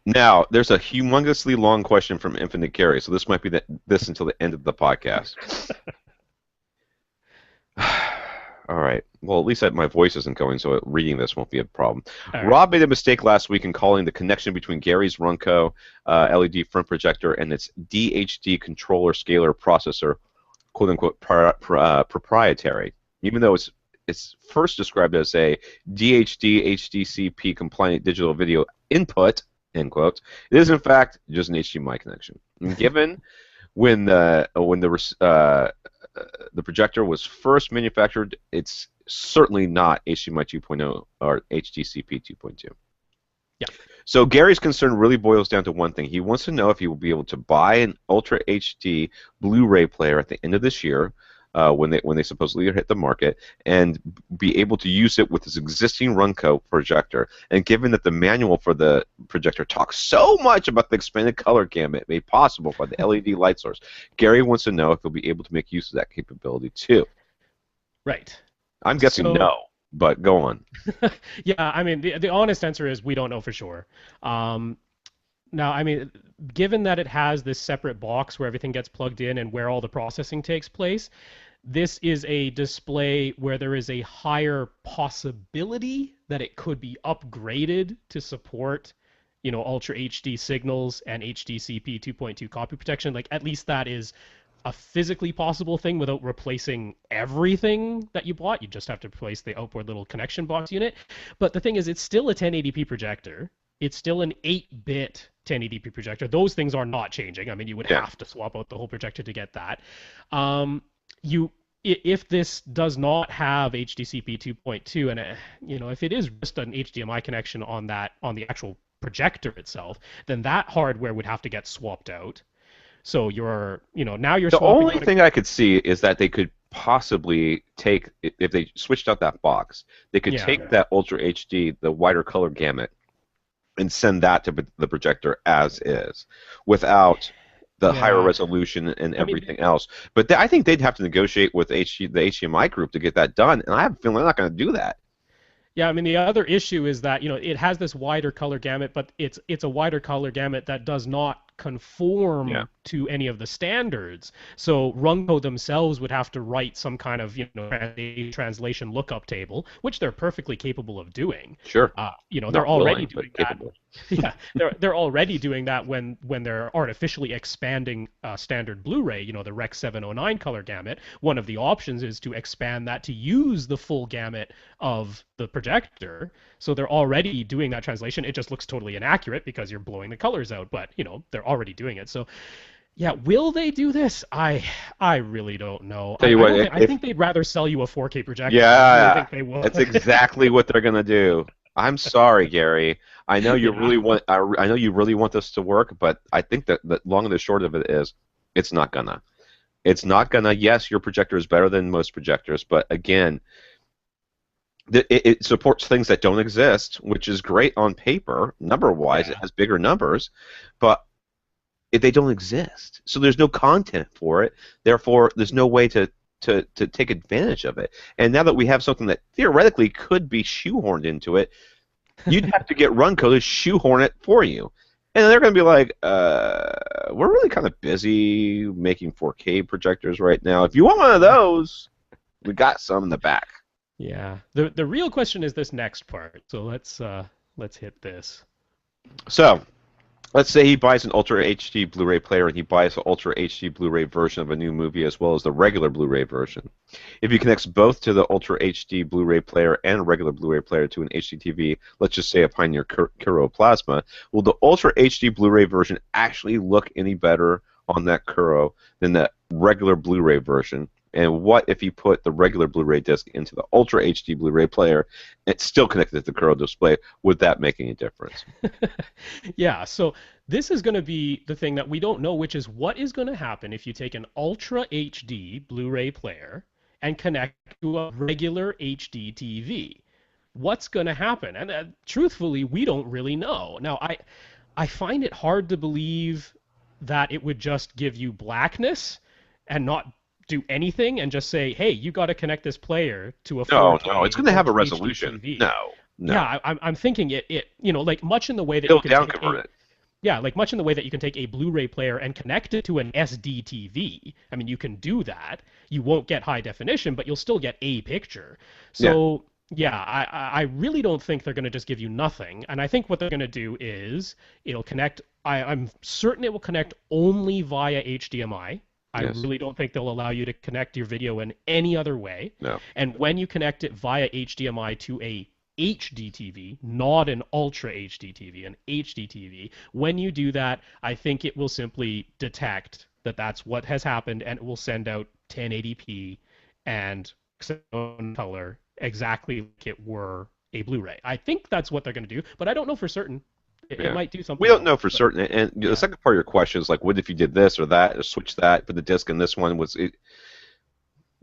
Now, there's a humongously long question from Infinite Carry, so this might be this until the end of the podcast. All right. Well, at least my voice isn't going, so reading this won't be a problem. All right. Rob made a mistake last week in calling the connection between Gary's Runco LED front projector and its DHD controller scalar processor, quote unquote, proprietary, even though it's first described as a DHD HDCP compliant digital video input, end quote. It is in fact just an HDMI connection. And given when the projector was first manufactured, it's certainly not HDMI 2.0 or HDCP 2.2. Yeah. So Gary's concern really boils down to one thing. He wants to know if he will be able to buy an Ultra HD Blu-ray player at the end of this year, when they supposedly hit the market, and be able to use it with his existing Runco projector. And given that the manual for the projector talks so much about the expanded color gamut made possible by the LED light source, Gary wants to know if he'll be able to make use of that capability too. Right. I'm guessing So, no, but go on. yeah, I mean, the honest answer is we don't know for sure. Now, I mean, given that it has this separate box where everything gets plugged in and where all the processing takes place, this is a display where there is a higher possibility that it could be upgraded to support, Ultra HD signals and HDCP 2.2 copy protection. Like, at least that is a physically possible thing without replacing everything that you bought. You just have to replace the outboard little connection box unit. But the thing is, it's still a 1080p projector. It's still an 8-bit 1080p projector. Those things are not changing. I mean, you would Yeah. have to swap out the whole projector to get that. If this does not have HDCP 2.2, and if it is just an HDMI connection on the actual projector itself, then that hardware would have to get swapped out. So now you're The swapping only out. thing I could see is that they could possibly take, if they switched out that box, they could Yeah, take that Ultra HD, the wider color gamut, and send that to the projector as is, without the higher yeah. resolution and I mean, everything else. But I think they'd have to negotiate with the HDMI group to get that done, and I have a feeling they're not going to do that. yeah. I mean, the other issue is that it has this wider color gamut, but it's a wider color gamut that does not Yeah, conform to any of the standards. So Runco themselves would have to write some kind of translation lookup table, which they're perfectly capable of doing. sure. They're Not already willing, but doing that. capable. Yeah, they're already doing that when they're artificially expanding standard Blu-ray. The Rec 709 color gamut. One of the options is to expand that to use the full gamut of the projector. So they're already doing that translation. It just looks totally inaccurate because you're blowing the colors out. But they're already doing it. So yeah, will they do this? I really don't know. Tell I, you I what, don't think I think they'd rather sell you a 4K projector. I really yeah, think they will. that's exactly what they're gonna do. I'm sorry, Gary. I know you Yeah. really want. I know you really want this to work, but I think that the long and the short of it is, it's not gonna. It's not gonna. Yes, your projector is better than most projectors, but again, it supports things that don't exist, which is great on paper. Number-wise, it Yeah. has bigger numbers, but they don't exist. So there's no content for it. Therefore, there's no way to take advantage of it. And now that we have something that theoretically could be shoehorned into it, you'd have to get Runco to shoehorn it for you. And they're going to be like, we're really kind of busy making 4K projectors right now. If you want one of those, we got some in the back. Yeah. The real question is this next part. So let's hit this. So, let's say he buys an Ultra HD Blu-ray player and he buys the Ultra HD Blu-ray version of a new movie as well as the regular Blu-ray version. If he connects both to the Ultra HD Blu-ray player and regular Blu-ray player to an HDTV, let's just say a Pioneer Kuro Plasma, will the Ultra HD Blu-ray version actually look any better on that Kuro than the regular Blu-ray version? And what if you put the regular Blu-ray disc into the Ultra HD Blu-ray player and it's still connected to the Kuro display? Would that make any difference? Yeah, so this is going to be the thing that we don't know, which is what is going to happen if you take an Ultra HD Blu-ray player and connect to a regular HD TV. What's going to happen? And truthfully, we don't really know. Now, I find it hard to believe that it would just give you blackness and not do anything and just say, hey, you got to connect this player to a No, no, it's 4K going to have a Ultra HD resolution. TV. No, Yeah, no. I'm thinking it, like much in the way that you It'll can down take convert a it. yeah, like much in the way that you can take a Blu-ray player and connect it to an SD TV. I mean, you can do that. You won't get high definition, but you'll still get a picture. Yeah. So, yeah, I really don't think they're going to just give you nothing. And I think what they're going to do is it'll connect. I'm certain it will connect only via HDMI. I Yes. really don't think they'll allow you to connect your video in any other way. No. And when you connect it via HDMI to a HD TV, not an Ultra HD TV, an HD TV. When you do that, I think it will simply detect that that's what has happened, and it will send out 1080p and color exactly like it were a Blu-ray. I think that's what they're going to do, but I don't know for certain. It Yeah. might do something We don't else, know for but certain. And the yeah. second part of your question is like, what if you did this or that, or switch that, put the disc in this one?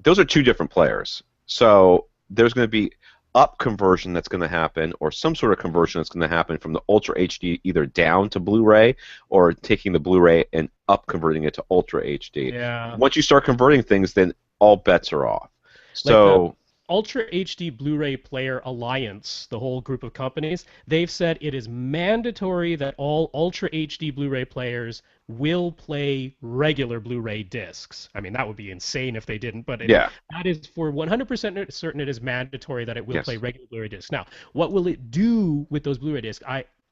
Those are two different players. So there's going to be up conversion that's going to happen, or some sort of conversion that's going to happen from the Ultra HD either down to Blu-ray, or taking the Blu-ray and up converting it to Ultra HD. Yeah. Once you start converting things, then all bets are off. Like the So Ultra HD Blu-ray Player Alliance, the whole group of companies, they've said it is mandatory that all Ultra HD Blu-ray players will play regular Blu-ray discs. I mean, that would be insane if they didn't, but yeah, that is for 100% certain it is mandatory that it will play yes, regular Blu-ray discs. Now, what will it do with those Blu-ray discs?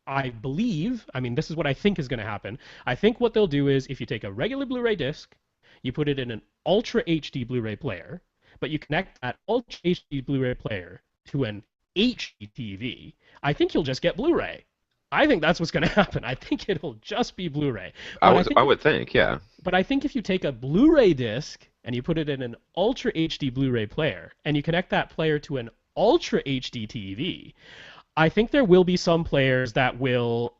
I believe, I mean, this is what I think is going to happen. I think what they'll do is if you take a regular Blu-ray disc, you put it in an Ultra HD Blu-ray player, but you connect that Ultra HD Blu-ray player to an HD TV, I think you'll just get Blu-ray. I think that's what's going to happen. I think it'll just be Blu-ray. But I would think, yeah. but I think if you take a Blu-ray disc and you put it in an Ultra HD Blu-ray player and you connect that player to an Ultra HD TV, I think there will be some players that will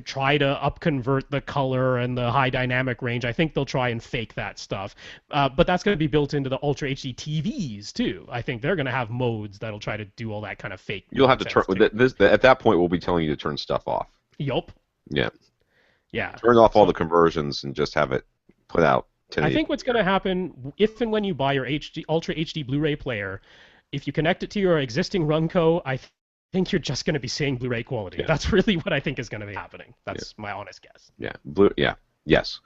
try to upconvert the color and the high dynamic range. I think they'll try and fake that stuff, but that's going to be built into the Ultra HD TVs too. I think they're going to have modes that'll try to do all that kind of fake. You'll have to turn this at that point. We'll be telling you to turn stuff off. Yup. Yeah. Yeah. Turn off all the conversions and just have it put out. I think what's going to happen if and when you buy your Ultra HD Blu-ray player, if you connect it to your existing Runco, I think you're just going to be seeing Blu-ray quality. Yeah. That's really what I think is going to be happening. That's my honest guess. Yeah. Yes.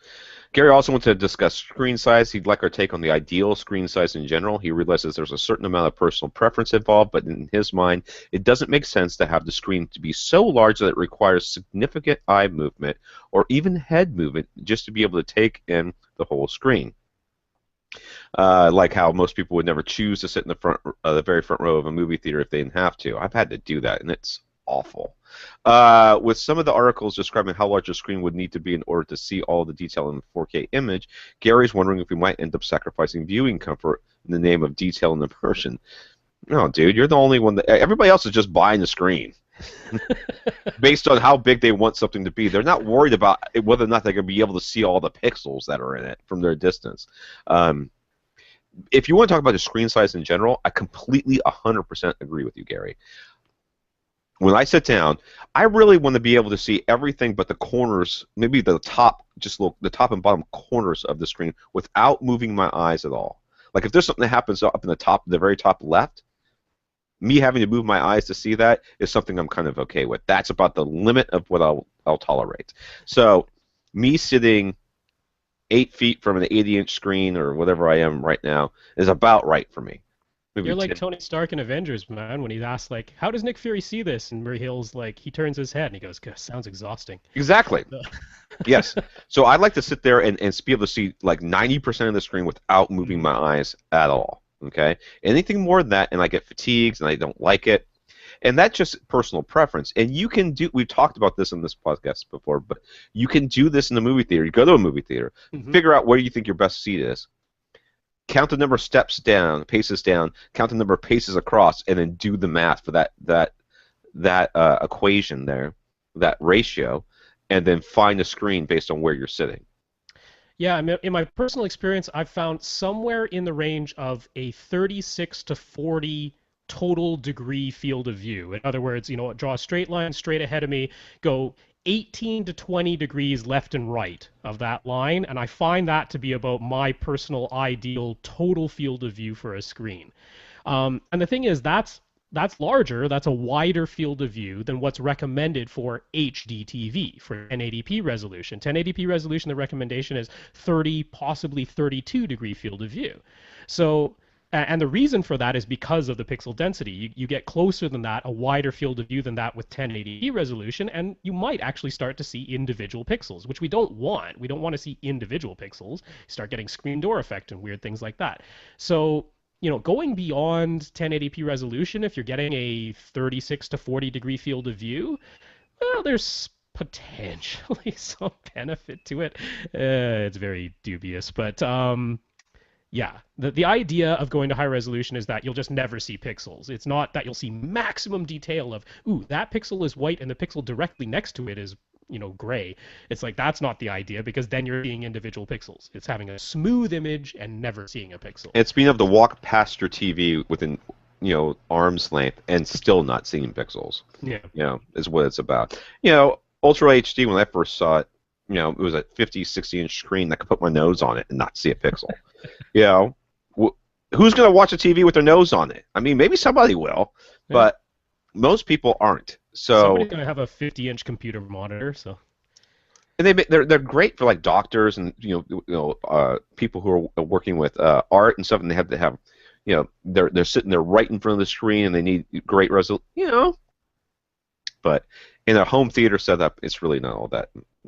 Gary also wants to discuss screen size. He'd like our take on the ideal screen size in general. He realizes there's a certain amount of personal preference involved, but in his mind, it doesn't make sense to have the screen to be so large that it requires significant eye movement or even head movement just to be able to take in the whole screen. Like how most people would never choose to sit in the very front row of a movie theater if they didn't have to. I've had to do that, and it's awful. With some of the articles describing how large a screen would need to be in order to see all the detail in a 4K image, Gary's wondering if we might end up sacrificing viewing comfort in the name of detail and immersion. No, dude, you're the only one that. Everybody else is just buying the screen. Based on how big they want something to be. They're not worried about whether or not they're going to be able to see all the pixels that are in it from their distance. If you want to talk about the screen size in general, I completely 100% agree with you, Gary. When I sit down, I really want to be able to see everything but the corners, maybe the top, the top and bottom corners of the screen without moving my eyes at all. Like if there's something that happens up in the very top left, me having to move my eyes to see that is something I'm kind of okay with. That's about the limit of what I'll tolerate. So me sitting 8 feet from an 80-inch screen or whatever I am right now is about right for me. Maybe You're like 10. Tony Stark in Avengers, man, when he's asked, like, how does Nick Fury see this? And Murray Hill's like, he turns his head and he goes, sounds exhausting. Exactly. Yes. So I'd like to sit there and be able to see like 90% of the screen without moving my eyes at all. Okay? Anything more than that, and I get fatigued and I don't like it. And that's just personal preference. And you can do, we've talked about this in this podcast before, but you can do this in a movie theater. You go to a movie theater, figure out where you think your best seat is, count the number of steps down, paces down, count the number of paces across, and then do the math for that equation there, that ratio, and then find a screen based on where you're sitting. Yeah, I mean, in my personal experience, I've found somewhere in the range of a 36 to 40 total degree field of view. In other words, draw a straight line straight ahead of me, go 18 to 20 degrees left and right of that line, and I find that to be about my personal ideal total field of view for a screen. And the thing is, that's larger, that's a wider field of view than what's recommended for HDTV, for 1080p resolution. 1080p resolution, the recommendation is 30, possibly 32 degree field of view. So, and the reason for that is because of the pixel density. You get closer than that, a wider field of view than that with 1080p resolution, and you might actually start to see individual pixels, which we don't want. We don't want to see individual pixels. You start getting screen door effect and weird things like that. So, going beyond 1080p resolution, if you're getting a 36 to 40 degree field of view, well, there's potentially some benefit to it. It's very dubious, but yeah, the idea of going to high resolution is that you'll just never see pixels. It's not that you'll see maximum detail of, ooh, that pixel is white and the pixel directly next to it is gray. It's like, that's not the idea, because then you're seeing individual pixels. It's having a smooth image and never seeing a pixel. It's being able to walk past your TV within, arm's length and still not seeing pixels. Yeah. Is what it's about. Ultra HD, when I first saw it, it was a 50, 60-inch screen that could put my nose on it and not see a pixel. Who's going to watch a TV with their nose on it? I mean, maybe somebody will, but most people aren't. So somebody's going to have a 50-inch computer monitor, so. And they're great for like doctors and people who are working with art and stuff, and they have to have they're sitting there right in front of the screen and they need great resolution. But in a home theater setup, it's really not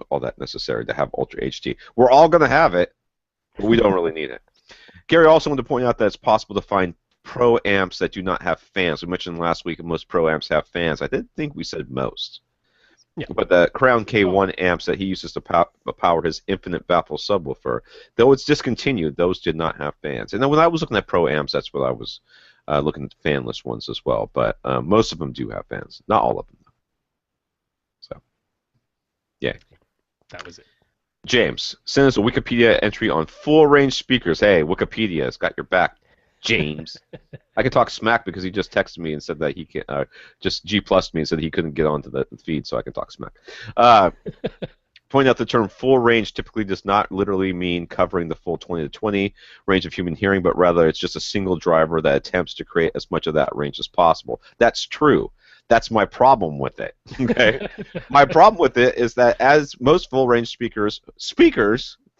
all that necessary to have Ultra HD. We're all going to have it, but we don't really need it. Gary also wanted to point out that it's possible to find Pro amps that do not have fans. We mentioned last week that most Pro amps have fans. I didn't think we said most. Yeah. But the Crown K1 amps that he uses to power his infinite baffle subwoofer, though it's discontinued, those did not have fans. And then when I was looking at Pro amps, that's what I was looking at fanless ones as well. But most of them do have fans. Not all of them. So, yeah. That was it. James, send us a Wikipedia entry on full-range speakers. Hey, Wikipedia's got your back. James. I can talk smack because he just texted me and said that he can just G+'d me and said he couldn't get onto the feed, so I can talk smack. Point out the term full range typically does not literally mean covering the full 20 to 20 range of human hearing, but rather it's just a single driver that attempts to create as much of that range as possible. That's true. That's my problem with it. Okay, my problem with it is that as most full range speakers,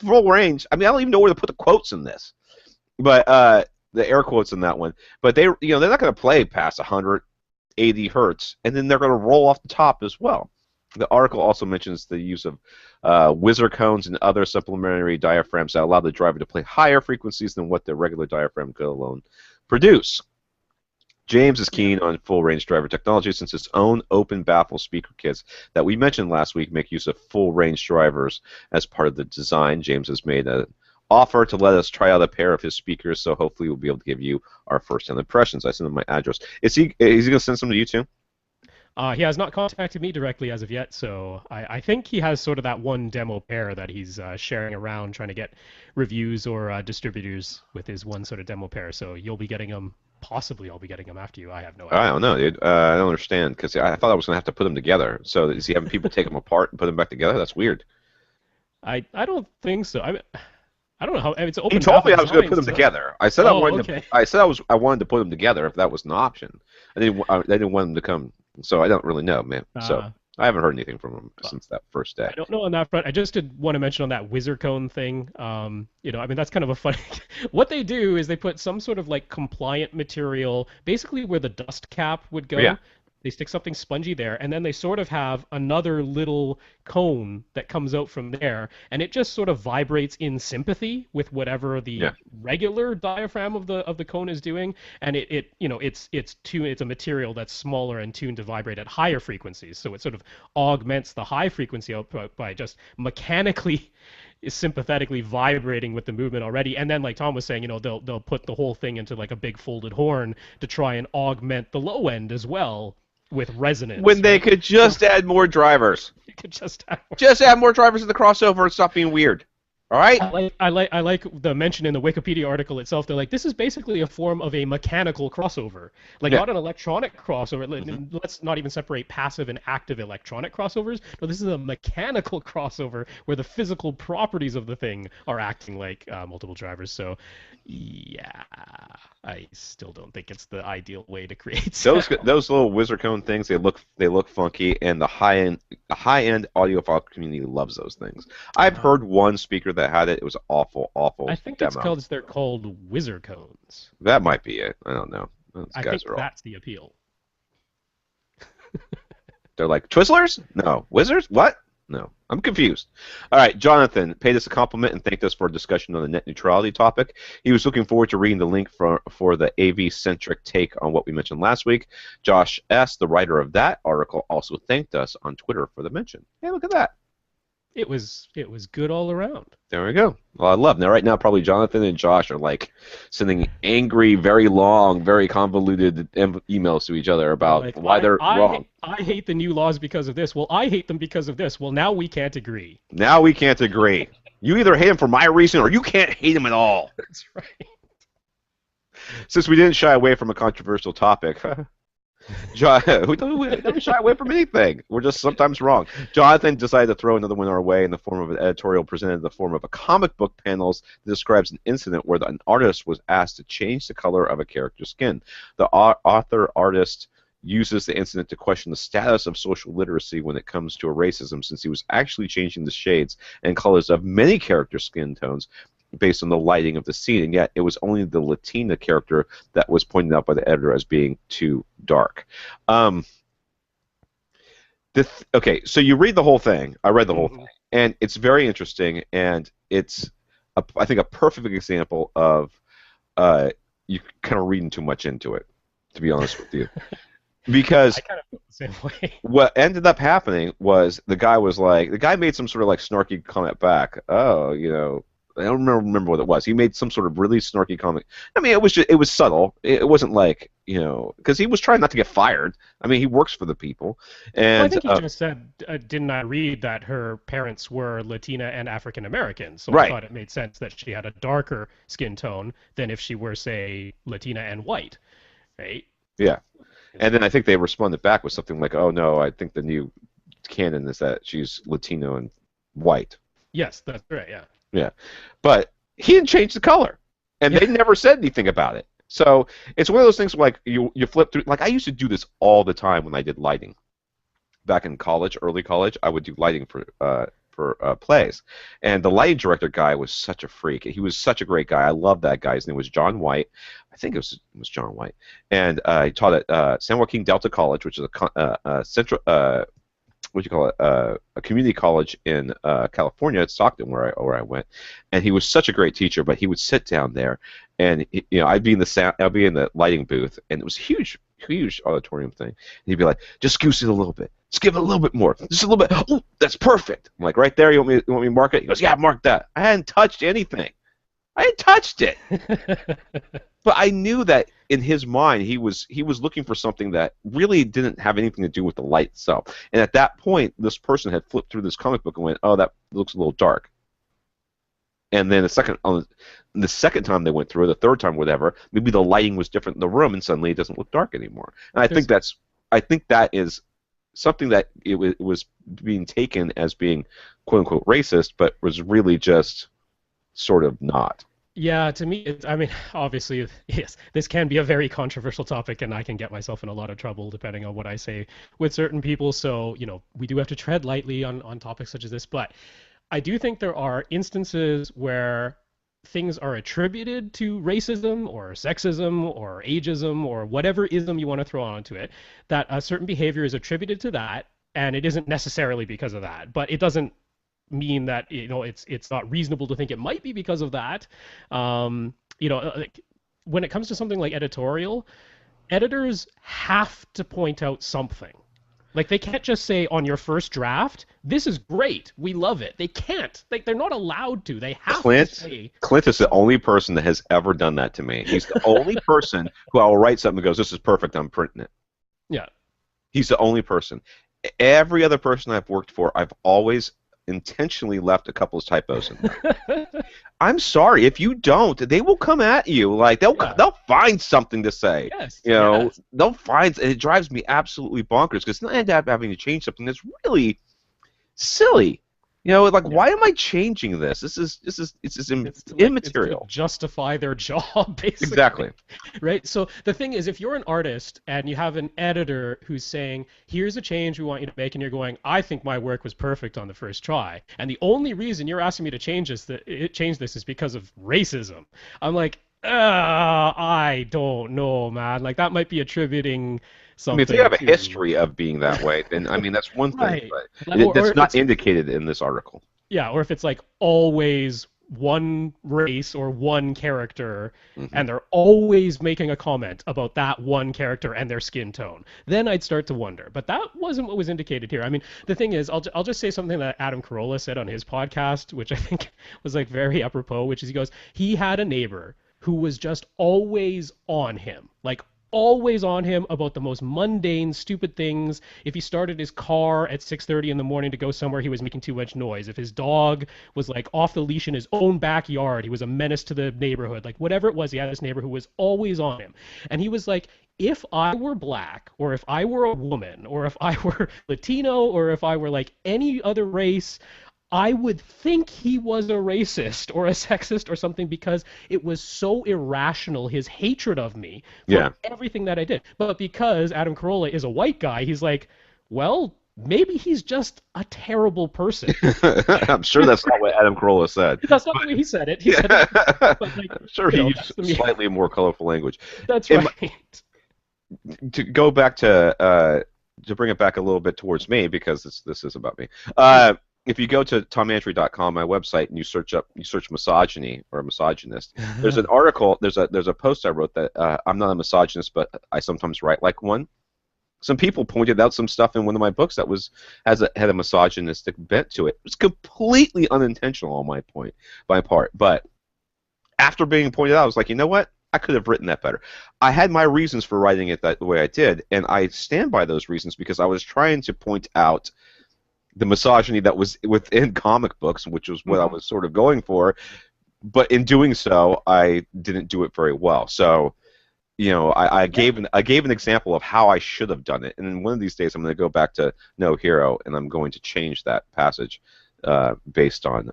full range. I mean, I don't even know where to put the quotes in this, but the air quotes in that one, but they're not going to play past 180 hertz, and then they're going to roll off the top as well. The article also mentions the use of whizzer cones and other supplementary diaphragms that allow the driver to play higher frequencies than what the regular diaphragm could alone produce. James is keen on full-range driver technology since its own open baffle speaker kits that we mentioned last week make use of full-range drivers as part of the design. James has made an offer to let us try out a pair of his speakers, so hopefully we'll be able to give you our first-hand impressions. I sent him my address. Is he going to send some to you too? He has not contacted me directly as of yet, so I think he has sort of that one demo pair that he's sharing around, trying to get reviews or distributors with his one sort of demo pair. So you'll be getting them. Possibly I'll be getting them after you. I have no idea. I don't know, dude. I don't understand, because I thought I was going to have to put them together. So is he having people take them apart and put them back together? That's weird. I don't think so. I don't know how. It's open. He told me I was going to put them together. I said I wanted. Okay. I wanted to put them together if that was an option. I didn't want them to come. So I don't really know, man. So I haven't heard anything from him since that first day. I don't know on that front. I just did want to mention on that whizzer cone thing. I mean, that's kind of a funny. What they do is they put some sort of like compliant material, basically where the dust cap would go. Yeah. They stick something spongy there, and then they sort of have another little cone that comes out from there, and it just sort of vibrates in sympathy with whatever the regular diaphragm of the cone is doing, and it's a material that's smaller and tuned to vibrate at higher frequencies, so it sort of augments the high frequency output by just mechanically is sympathetically vibrating with the movement already. And then, like Tom was saying, they'll put the whole thing into like a big folded horn to try and augment the low end as well with resonance. When they could just add more drivers. You could just add more. Just add more drivers in the crossover and stop being weird. All right. I like the mention in the Wikipedia article itself. They're like, this is basically a form of a mechanical crossover, like Yeah. not an electronic crossover. Hmm. Let's not even separate passive and active electronic crossovers. No, this is a mechanical crossover where the physical properties of the thing are acting like multiple drivers. So, yeah, I still don't think it's the ideal way to create sound. Those little wizard cone things, they look funky, and the high end audiophile community loves those things. I've Uh, heard one speaker that had it. It was an awful, I awful think demo. they're called whizzer cones. That might be it. I don't know. Those I guys think are all. that's the appeal. They're like Twizzlers? No. Wizards? What? No. I'm confused. All right, Jonathan paid us a compliment and thanked us for a discussion on the net neutrality topic. He was looking forward to reading the link for the AV-centric take on what we mentioned last week. Josh S., the writer of that article, also thanked us on Twitter for the mention. Hey, look at that. It was good all around. There we go. Well, I love. Now, right now, probably Jonathan and Josh are like sending angry, very long, very convoluted emails to each other They're about like, why they're wrong. I hate the new laws because of this. Well, I hate them because of this. Well, now we can't agree. Now we can't agree. You either hate him for my reason or you can't hate him at all. That's right. Since we didn't shy away from a controversial topic, we don't shy away from anything. We're just sometimes wrong. Jonathan decided to throw another one our way in the form of an editorial presented in the form of a comic book panels that describes an incident where an artist was asked to change the color of a character's skin. The author-artist uses the incident to question the status of social literacy when it comes to racism, since he was actually changing the shades and colors of many character skin tones based on the lighting of the scene, and yet it was only the Latina character that was pointed out by the editor as being too dark. Okay, so you read the whole thing. I read the whole thing, and it's very interesting, and it's, I think, a perfect example of you kind of reading too much into it, to be honest with you. Because I kind of feel the same way. what ended up happening was the guy made some sort of like snarky comment back. Oh, I don't remember what it was. He made some sort of really snarky comment. I mean, it was subtle. It wasn't like, because he was trying not to get fired. I mean, he works for the people, Well, I and think he just said, didn't I read that her parents were Latina and African American? So I right, thought it made sense that she had a darker skin tone than if she were, say, Latina and white, right? yeah. And then I think they responded back with something like, "Oh no, I think the new canon is that she's Latino and white." Yes, that's right. Yeah. Yeah, but he didn't change the color, and Yeah. they never said anything about it. So it's one of those things like you flip through. Like I used to do this all the time when I did lighting back in college, early college. I would do lighting for plays, and the lighting director guy was such a freak. He was such a great guy. I love that guy. His name was John White. I think it was John White, and he taught at San Joaquin Delta College, which is a central. What do you call it? A community college in California, at Stockton, where I went, and he was such a great teacher. But he would sit down there, and I'd be in the lighting booth, and it was a huge, huge auditorium thing. And he'd be like, "Just goose it a little bit, just give it a little bit more, just a little bit. Oh, that's perfect." I'm like, "Right there, you want me to mark it?" He goes, "Yeah, mark that." I hadn't touched anything. I hadn't touched it. But I knew that in his mind he was looking for something that really didn't have anything to do with the light itself. And at that point, this person had flipped through this comic book and went, "Oh, that looks a little dark." And then the second time they went through, the third time, whatever, maybe the lighting was different in the room, and suddenly it doesn't look dark anymore. And I think that is something that it was being taken as being quote unquote racist, but was really just sort of not. Yeah, to me, I mean, obviously, yes, this can be a very controversial topic, and I can get myself in a lot of trouble depending on what I say with certain people. So, we do have to tread lightly on topics such as this. But I do think there are instances where things are attributed to racism or sexism or ageism or whatever ism you want to throw onto it, that a certain behavior is attributed to that, and it isn't necessarily because of that. But it doesn't mean that it's not reasonable to think it might be because of that. Like, when it comes to something like editorial, editors have to point out something. Like they can't just say on your first draft, "This is great, we love it." They can't. Like they're not allowed to. They have to say. Clint is the only person that has ever done that to me. He's the only person who I will write something and goes, "This is perfect, I'm printing it." Yeah. He's the only person. Every other person I've worked for, I've always intentionally left a couple of typos in there. I'm sorry, if you don't, they will come at you. Like Yeah. they'll find something to say. Yes. You know, Yes. they'll find. It drives me absolutely bonkers because I end up having to change something that's really silly. You know, like Yeah. why am I changing this? This is It's to immaterial. justify their job, basically. Exactly. Right? So the thing is, if you're an artist and you have an editor who's saying, here's a change we want you to make, and you're going, I think my work was perfect on the first try, and the only reason you're asking me to change this is because of racism. I'm like, I don't know, man. Like that might be attributing I mean, if they something have a to history of being that way, then I mean that's one thing, right. but Or that's not it's indicated in this article. yeah, or if it's like always one race or one character, Hmm. and they're always making a comment about that one character and their skin tone, then I'd start to wonder. But that wasn't what was indicated here. I mean, the thing is, I'll just say something that Adam Carolla said on his podcast, which I think was like very apropos, which is he goes, he had a neighbor who was just always on him, like always on him about the most mundane, stupid things. If he started his car at 6:30 in the morning to go somewhere, he was making too much noise. If his dog was like off the leash in his own backyard, he was a menace to the neighborhood. Like whatever it was, he had this neighbor who was always on him. And he was like, if I were black, or if I were a woman, or if I were Latino, or if I were like any other race, I would think he was a racist or a sexist or something because it was so irrational, his hatred of me for Yeah. everything that I did. But because Adam Carolla is a white guy, he's like, well, maybe he's just a terrible person. I'm sure that's not what Adam Carolla said. That's not the way he said it. He said it, but like, I'm sure he that's used slightly more colorful language. that's Am- right. to go back to bring it back a little bit towards me because this is about me. If you go to tomantry.com, my website, and you search misogyny or misogynist, there's an article, there's a post I wrote that I'm not a misogynist, but I sometimes write like one. Some people pointed out some stuff in one of my books that had a misogynistic bent to it. It was completely unintentional on my part, but after being pointed out, I was like, you know what? I could have written that better. I had my reasons for writing it the way I did, and I stand by those reasons because I was trying to point out the misogyny that was within comic books, which was what I was sort of going for. But in doing so, I didn't do it very well. So, you know, I gave an example of how I should have done it, and then one of these days I'm going to go back to No Hero, and I'm going to change that passage based on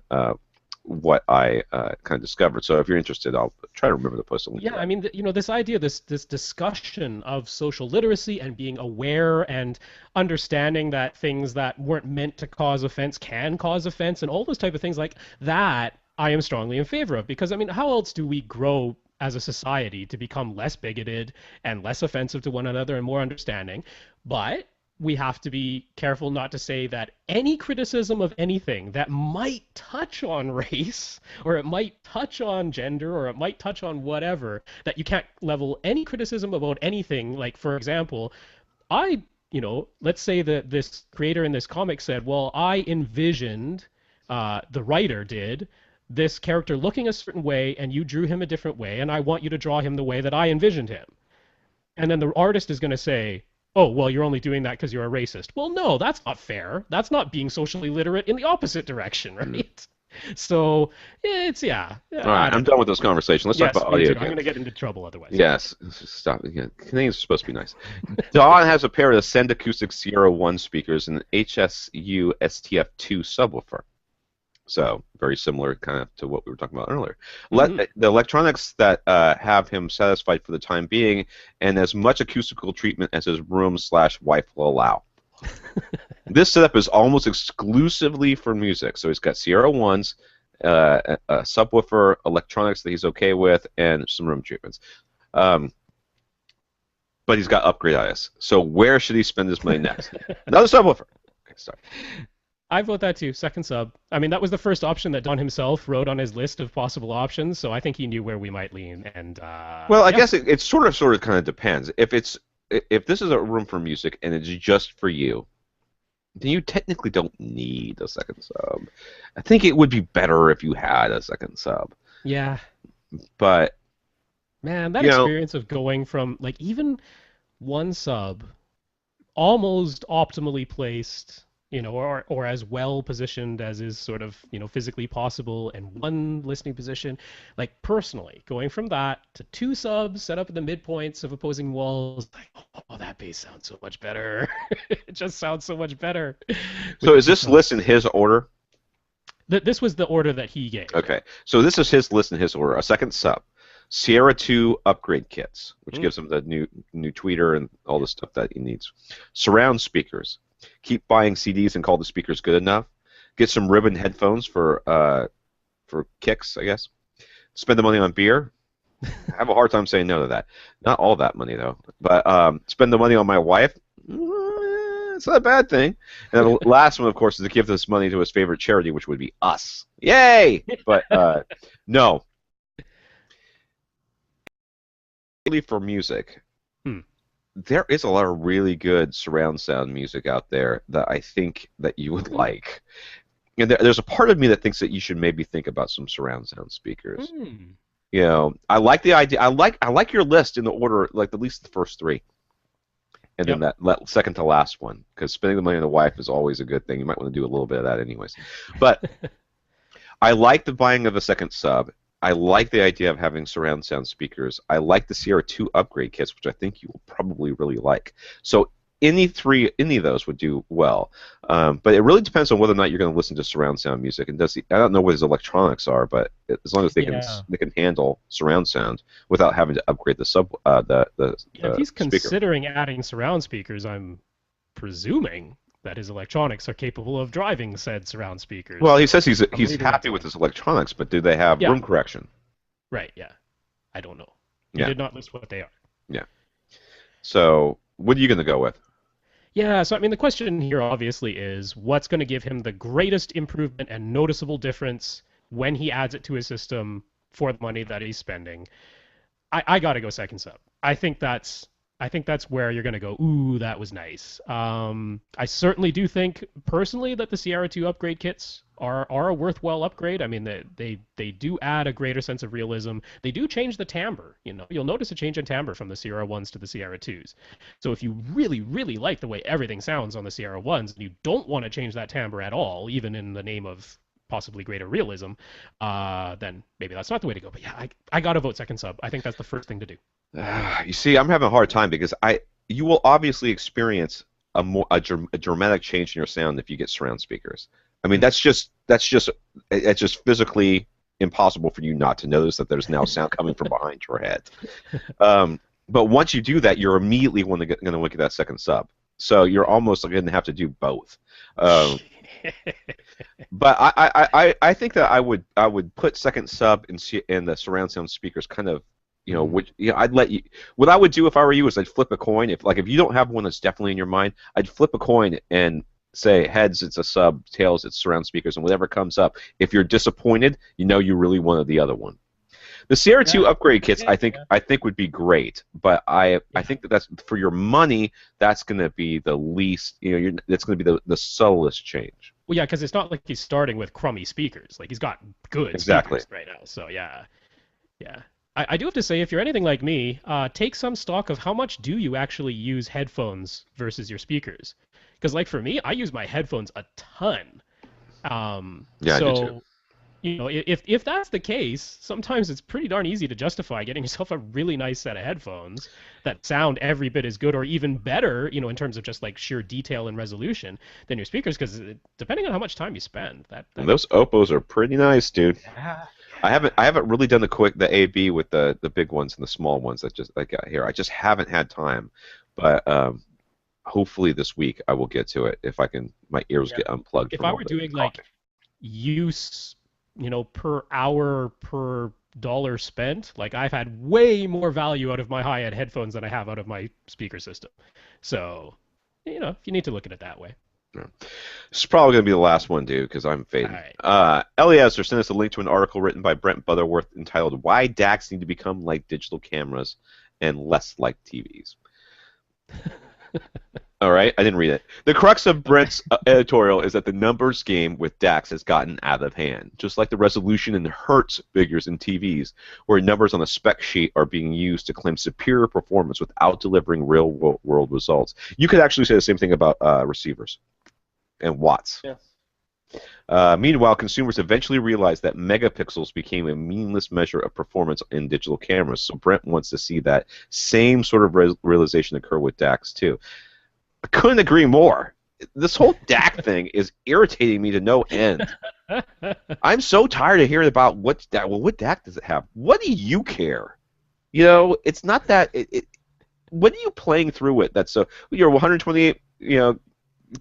what I kind of discovered. So if you're interested, I'll try to remember to post a link. Yeah, I mean, you know, this idea, this discussion of social literacy and being aware and understanding that things that weren't meant to cause offense can cause offense and all those type of things like that, I am strongly in favor of because I mean, how else do we grow as a society to become less bigoted and less offensive to one another and more understanding? But we have to be careful not to say that any criticism of anything that might touch on race or it might touch on gender or it might touch on whatever, that you can't level any criticism about anything. Like, for example, let's say that this creator in this comic said, well, I envisioned, the writer did, this character looking a certain way and you drew him a different way and I want you to draw him the way that I envisioned him. And then the artist is going to say, oh, well, you're only doing that because you're a racist. Well, no, that's not fair. That's not being socially literate in the opposite direction, right? So yeah. All right, I'm done with this conversation. Let's talk Yes, about me audio too. games. I'm going to get into trouble otherwise. Yes, stop. Yeah, Canadians are supposed to be nice. Dawn has a pair of Ascend Acoustic Sierra 1 speakers and an HSU STF2 subwoofer. So very similar kind of to what we were talking about earlier. The electronics that have him satisfied for the time being and as much acoustical treatment as his room/wife will allow. This setup is almost exclusively for music. So he's got Sierra 1s, a subwoofer, electronics that he's okay with, and some room treatments. But he's got upgrade-itis. So where should he spend his money next? Another subwoofer. Okay, sorry. I vote that too. Second sub. I mean, that was the first option that Don himself wrote on his list of possible options, so I think he knew where we might lean. And well, I guess it sort of kind of depends. If this is a room for music and it's just for you, then you technically don't need a second sub. I think it would be better if you had a second sub. Yeah. But man, that experience of going from like even one sub, almost optimally placed, or as well positioned as is sort of, physically possible in one listening position. Like personally, going from that to two subs set up at the midpoints of opposing walls, like, oh, that bass sounds so much better. It just sounds so much better with So the is two this list in subs. his order? This was the order that he gave. Yeah. Okay. So this is his list in his order. A second sub. Sierra 2 upgrade kits, which Mm. gives him the new tweeter and all the stuff that he needs. Surround speakers. Keep buying CDs and call the speakers good enough. Get some ribbon headphones for kicks, I guess. Spend the money on beer. I have a hard time saying no to that. Not all that money though, but spend the money on my wife. It's not a bad thing. And the last one, of course, is to give this money to his favorite charity, which would be us. Yay! But no, for music, Hmm. there is a lot of really good surround sound music out there that I think that you would like. And there's a part of me that thinks that you should maybe think about some surround sound speakers. Mm. I like the idea. I like your list in the order, like at least the first three, and then Yep. that second to last one, because spending the money on the wife is always a good thing. You might want to do a little bit of that, anyways. But I like the buying of a second sub. I like the idea of having surround sound speakers. I like the Sierra 2 upgrade kits, which I think you will probably really like. So any of those would do well. But it really depends on whether or not you're going to listen to surround sound music. And I don't know what his electronics are, but as long as Yeah. they can handle surround sound without having to upgrade the Yeah, if he's speaker. considering adding surround speakers, I'm presuming that his electronics are capable of driving said surround speakers. Well, he says I'm he's leaving it happy to with him. his electronics, but do they have Yeah, room correction? right, yeah. I don't know. He Yeah, did not list what they are. yeah. So what are you going to go with? Yeah, so I mean, the question here obviously is what's going to give him the greatest improvement and noticeable difference when he adds it to his system for the money that he's spending. I got to go second sub. I think that's where you're going to go, ooh, that was nice. I certainly do think personally that the Sierra 2 upgrade kits are a worthwhile upgrade. I mean, they do add a greater sense of realism. They do change the timbre. You'll notice a change in timbre from the Sierra 1s to the Sierra 2s. So if you really, really like the way everything sounds on the Sierra 1s and you don't want to change that timbre at all, even in the name of possibly greater realism, then maybe that's not the way to go. But yeah, I got to vote second sub. I think that's the first thing to do. You see, I'm having a hard time because you will obviously experience a dramatic change in your sound if you get surround speakers. I mean, Hmm. it's just physically impossible for you not to notice that there's now sound coming from behind your head. But once you do that, you're immediately going to look at that second sub. So you're almost going to have to do both. Um, but I think that I would put second sub in the surround sound speakers kind of Hmm. which I'd let you. What I would do if I were you is I'd flip a coin. If you don't have one that's definitely in your mind, I'd flip a coin and say heads it's a sub, tails it's surround speakers, and whatever comes up. If you're disappointed, you know you really wanted the other one. The Sierra 2 Yeah, upgrade kits, yeah, yeah, I think would be great, but I yeah. think that's for your money. That's going to be the least. That's going to be the subtlest change. Well, yeah, because it's not like he's starting with crummy speakers. Like he's got good Exactly. speakers right now. So yeah, yeah. I do have to say, if you're anything like me, take some stock of how much do you actually use headphones versus your speakers. Because like for me, I use my headphones a ton. Yeah, I do too. So if that's the case, sometimes it's pretty darn easy to justify getting yourself a really nice set of headphones that sound every bit as good or even better, in terms of just like sheer detail and resolution than your speakers. Because depending on how much time you spend, And those Oppos are pretty nice, dude. yeah. I haven't really done the A/B with the big ones and the small ones that I got here. I just haven't had time, but hopefully this week I will get to it if I can. My ears Yeah. get unplugged If from I all were the doing like talking. use, per hour per dollar spent, like I've had way more value out of my high-end headphones than I have out of my speaker system. So, if you need to look at it that way. Yeah. This is probably going to be the last one, dude, because I'm All fading. right. Eliezer sent us a link to an article written by Brent Butterworth entitled "Why DACs Need to Become Like Digital Cameras and Less Like TVs." All right, I didn't read it. The crux of Okay. Brent's editorial is that the numbers game with DACs has gotten out of hand, just like the resolution and hertz figures in TVs, where numbers on a spec sheet are being used to claim superior performance without delivering real-world results. You could actually say the same thing about receivers. and watts. Yeah. Meanwhile, consumers eventually realized that megapixels became a meaningless measure of performance in digital cameras. So Brent wants to see that same sort of realization occur with DACs too. I couldn't agree more. This whole DAC thing is irritating me to no end. I'm so tired of hearing about what DAC does it have? What do you care? You know, it's not that. What are you playing through it? That's so you're 128,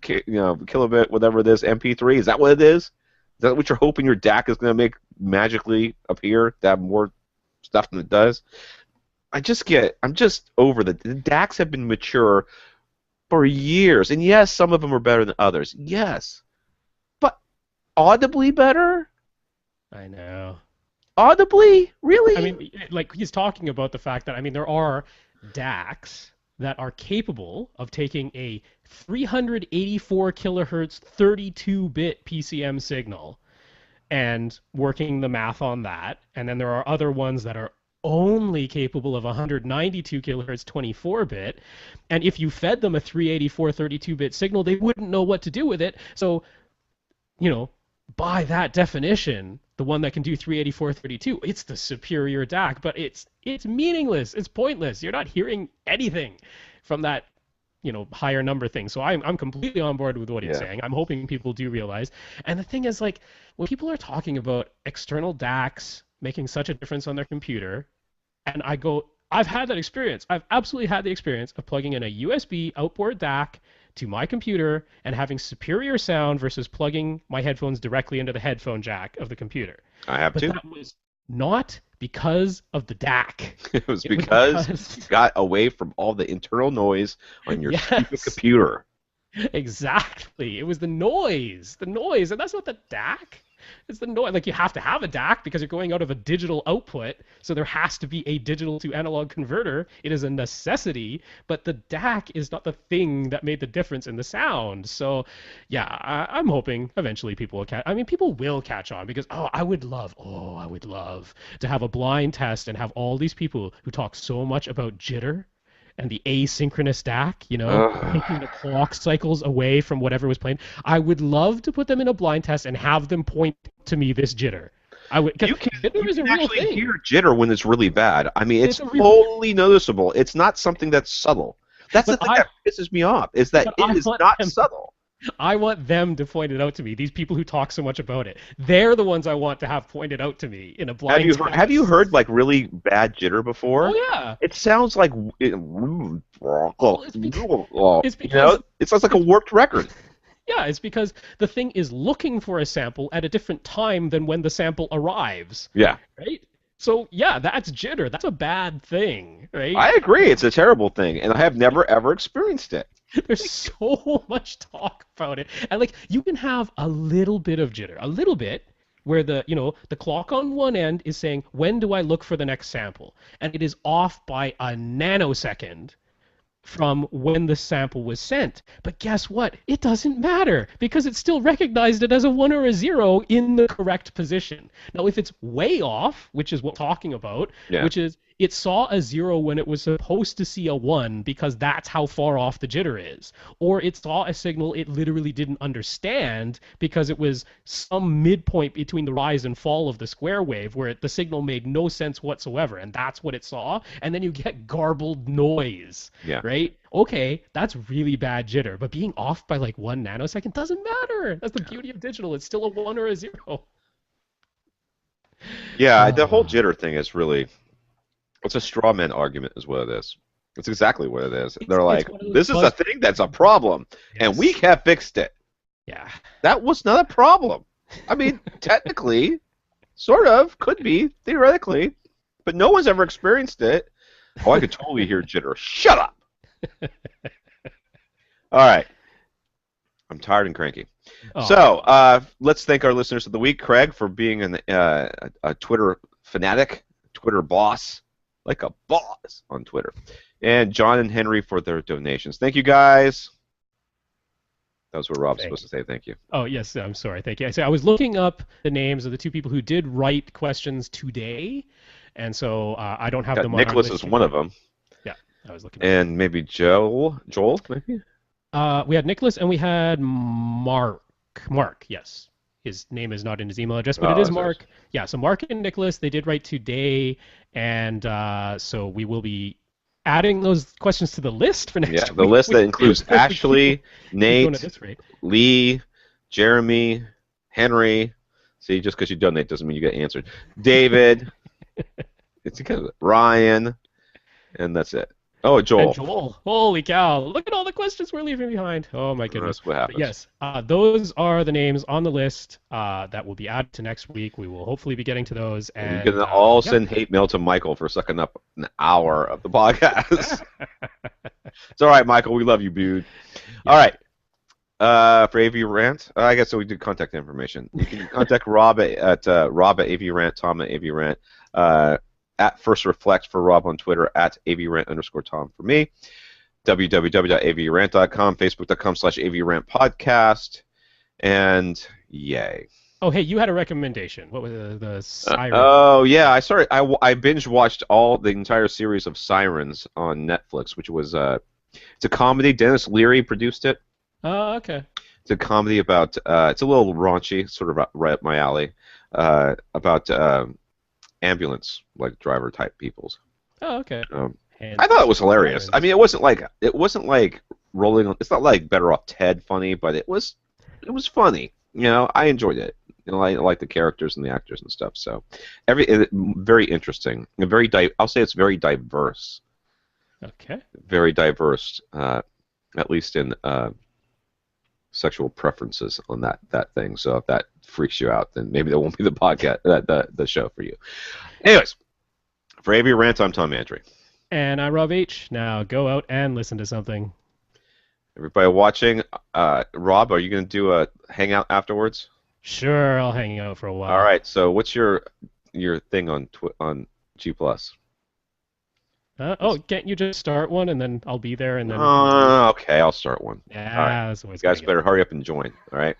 kilobit, whatever it is, MP3. Is that what it is? Is that what you're hoping your DAC is going to make magically appear to have more stuff than it does? I'm just over the DACs have been mature for years, and yes, some of them are better than others. Yes, but audibly better? I know. Audibly? Really? I mean, like he's talking about the fact that there are DACs that are capable of taking a 384 kilohertz 32-bit PCM signal and working the math on that, and then there are other ones that are only capable of 192 kilohertz 24-bit, and if you fed them a 384 32-bit signal, they wouldn't know what to do with it. So, by that definition, the one that can do 384 32, it's the superior DAC, but it's meaningless. It's pointless. You're not hearing anything from that higher number thing. So I'm completely on board with what he's saying. I'm hoping people do realize. And the thing is, like, when people are talking about external DACs making such a difference on their computer, and I've had that experience. I've absolutely had the experience of plugging in a USB outboard DAC to my computer and having superior sound versus plugging my headphones directly into the headphone jack of the computer. I have too. But that was not because of the DAC. It was because you got away from all the internal noise on your stupid computer. Exactly. It was the noise. The noise. And that's not the DAC. It's the noise. Like, you have to have a DAC because you're going out of a digital output, so there has to be a digital to analog converter. It is a necessity, but the DAC is not the thing that made the difference in the sound. So, yeah, I'm hoping eventually people will people will catch on, because I would love to have a blind test and have all these people who talk so much about jitter and the asynchronous DAC, taking the clock cycles away from whatever was playing. I would love to put them in a blind test and have them point to me this jitter. You can actually hear jitter when it's really bad. I mean, it's totally noticeable. It's not something that's subtle. That's the thing that pisses me off, is that it is not subtle. I want them to point it out to me, these people who talk so much about it. They're the ones I want to have pointed out to me in a blind test. Have you heard, like, really bad jitter before? Oh, yeah. It sounds like... it sounds like a warped record. Yeah, it's because the thing is looking for a sample at a different time than when the sample arrives. Yeah. Right? So, yeah, that's jitter. That's a bad thing, right? I agree. It's a terrible thing, and I have never, ever experienced it. There's so much talk about it. And, like, you can have a little bit of jitter, a little bit, where the clock on one end is saying, when do I look for the next sample? And it is off by a nanosecond from when the sample was sent. But guess what? It doesn't matter, because it still recognized it as a 1 or a 0 in the correct position. Now, if it's way off, which is what we're talking about, which is it saw a 0 when it was supposed to see a 1 because that's how far off the jitter is. Or it saw a signal it literally didn't understand because it was some midpoint between the rise and fall of the square wave where the signal made no sense whatsoever, and that's what it saw. And then you get garbled noise, right? Okay, that's really bad jitter, but being off by like 1 nanosecond doesn't matter. That's the beauty of digital. It's still a 1 or a 0. Yeah, the whole jitter thing is really... It's a straw man argument is what it is. It's exactly what it is. They're like, this is a thing that's a problem, and we have fixed it. Yeah. That was not a problem. I mean, technically, sort of, could be, theoretically, but no one's ever experienced it. Oh, I could totally hear jitter. Shut up! All right. I'm tired and cranky. Oh. So, let's thank our listeners of the week. Craig, for being a Twitter fanatic, Twitter boss. Like a boss on Twitter. And John and Henry for their donations. Thank you, guys. That was what Rob's supposed to say. Thank you. Oh, yes. I'm sorry. Thank you. I was looking up the names of the two people who did write questions today, and so I don't have them on Nicholas our list. is one of them. Yeah, I was looking. And maybe Joel, maybe? We had Nicholas and we had Mark. Mark, yes. His name is not in his email address, but it Oh, is is there? Mark. Yeah, so Mark and Nicholas, they did write today, and so we will be adding those questions to the list for Yeah, next the week. list that includes If we Ashley, keep going at Nate, this rate. Lee, Jeremy, Henry. See, just because you donate doesn't mean you get answered. David, it's because Ryan, and that's it. Oh, And Joel. Joel, holy cow! Look at all the questions we're leaving behind. Oh my goodness! That's what But happens. yes, those are the names on the list that will be added to next week. We will hopefully be getting to those, And you can and all yeah. send hate mail to Michael for sucking up an hour of the podcast. It's all right, Michael. We love you, dude. All Yeah. right. For AV Rant, I guess so. We did contact information. You can contact Rob at Rob at AV Rant, Tom at AV Rant, at First Reflect for Rob on Twitter, at AV Rant _ Tom for me. www.avrant.com, facebook.com/AVRant podcast, and yay. Oh, hey, you had a recommendation. What was the Siren? Oh yeah, I binge watched the entire series of Sirens on Netflix, which was it's a comedy. Dennis Leary produced it. Oh, okay. It's a comedy about it's a little raunchy, sort of right up my alley, about ambulance like driver type peoples. Oh, okay. I thought it was hilarious. I Sirens. mean, it wasn't like rolling. It's not like Better Off Ted funny, but it was funny. You know, I enjoyed it. You know, I like the characters and the actors and stuff. So, very interesting. And I'll say it's very diverse. Okay. Very diverse, at least in sexual preferences on that thing. So if that freaks you out, then maybe that won't be the podcast, the show for you. Anyways, for AV Rant, I'm Tom Andrew. And I'm Rob H. Now go out and listen to something. Everybody watching, Rob, are you going to do a hangout afterwards? Sure, I'll hang out for a while. All right. So what's your thing on G Plus? Oh, can't you just start one and then I'll be there and then. Okay, I'll start one. Yeah, All right. that's always You guys better hurry up and join. All right.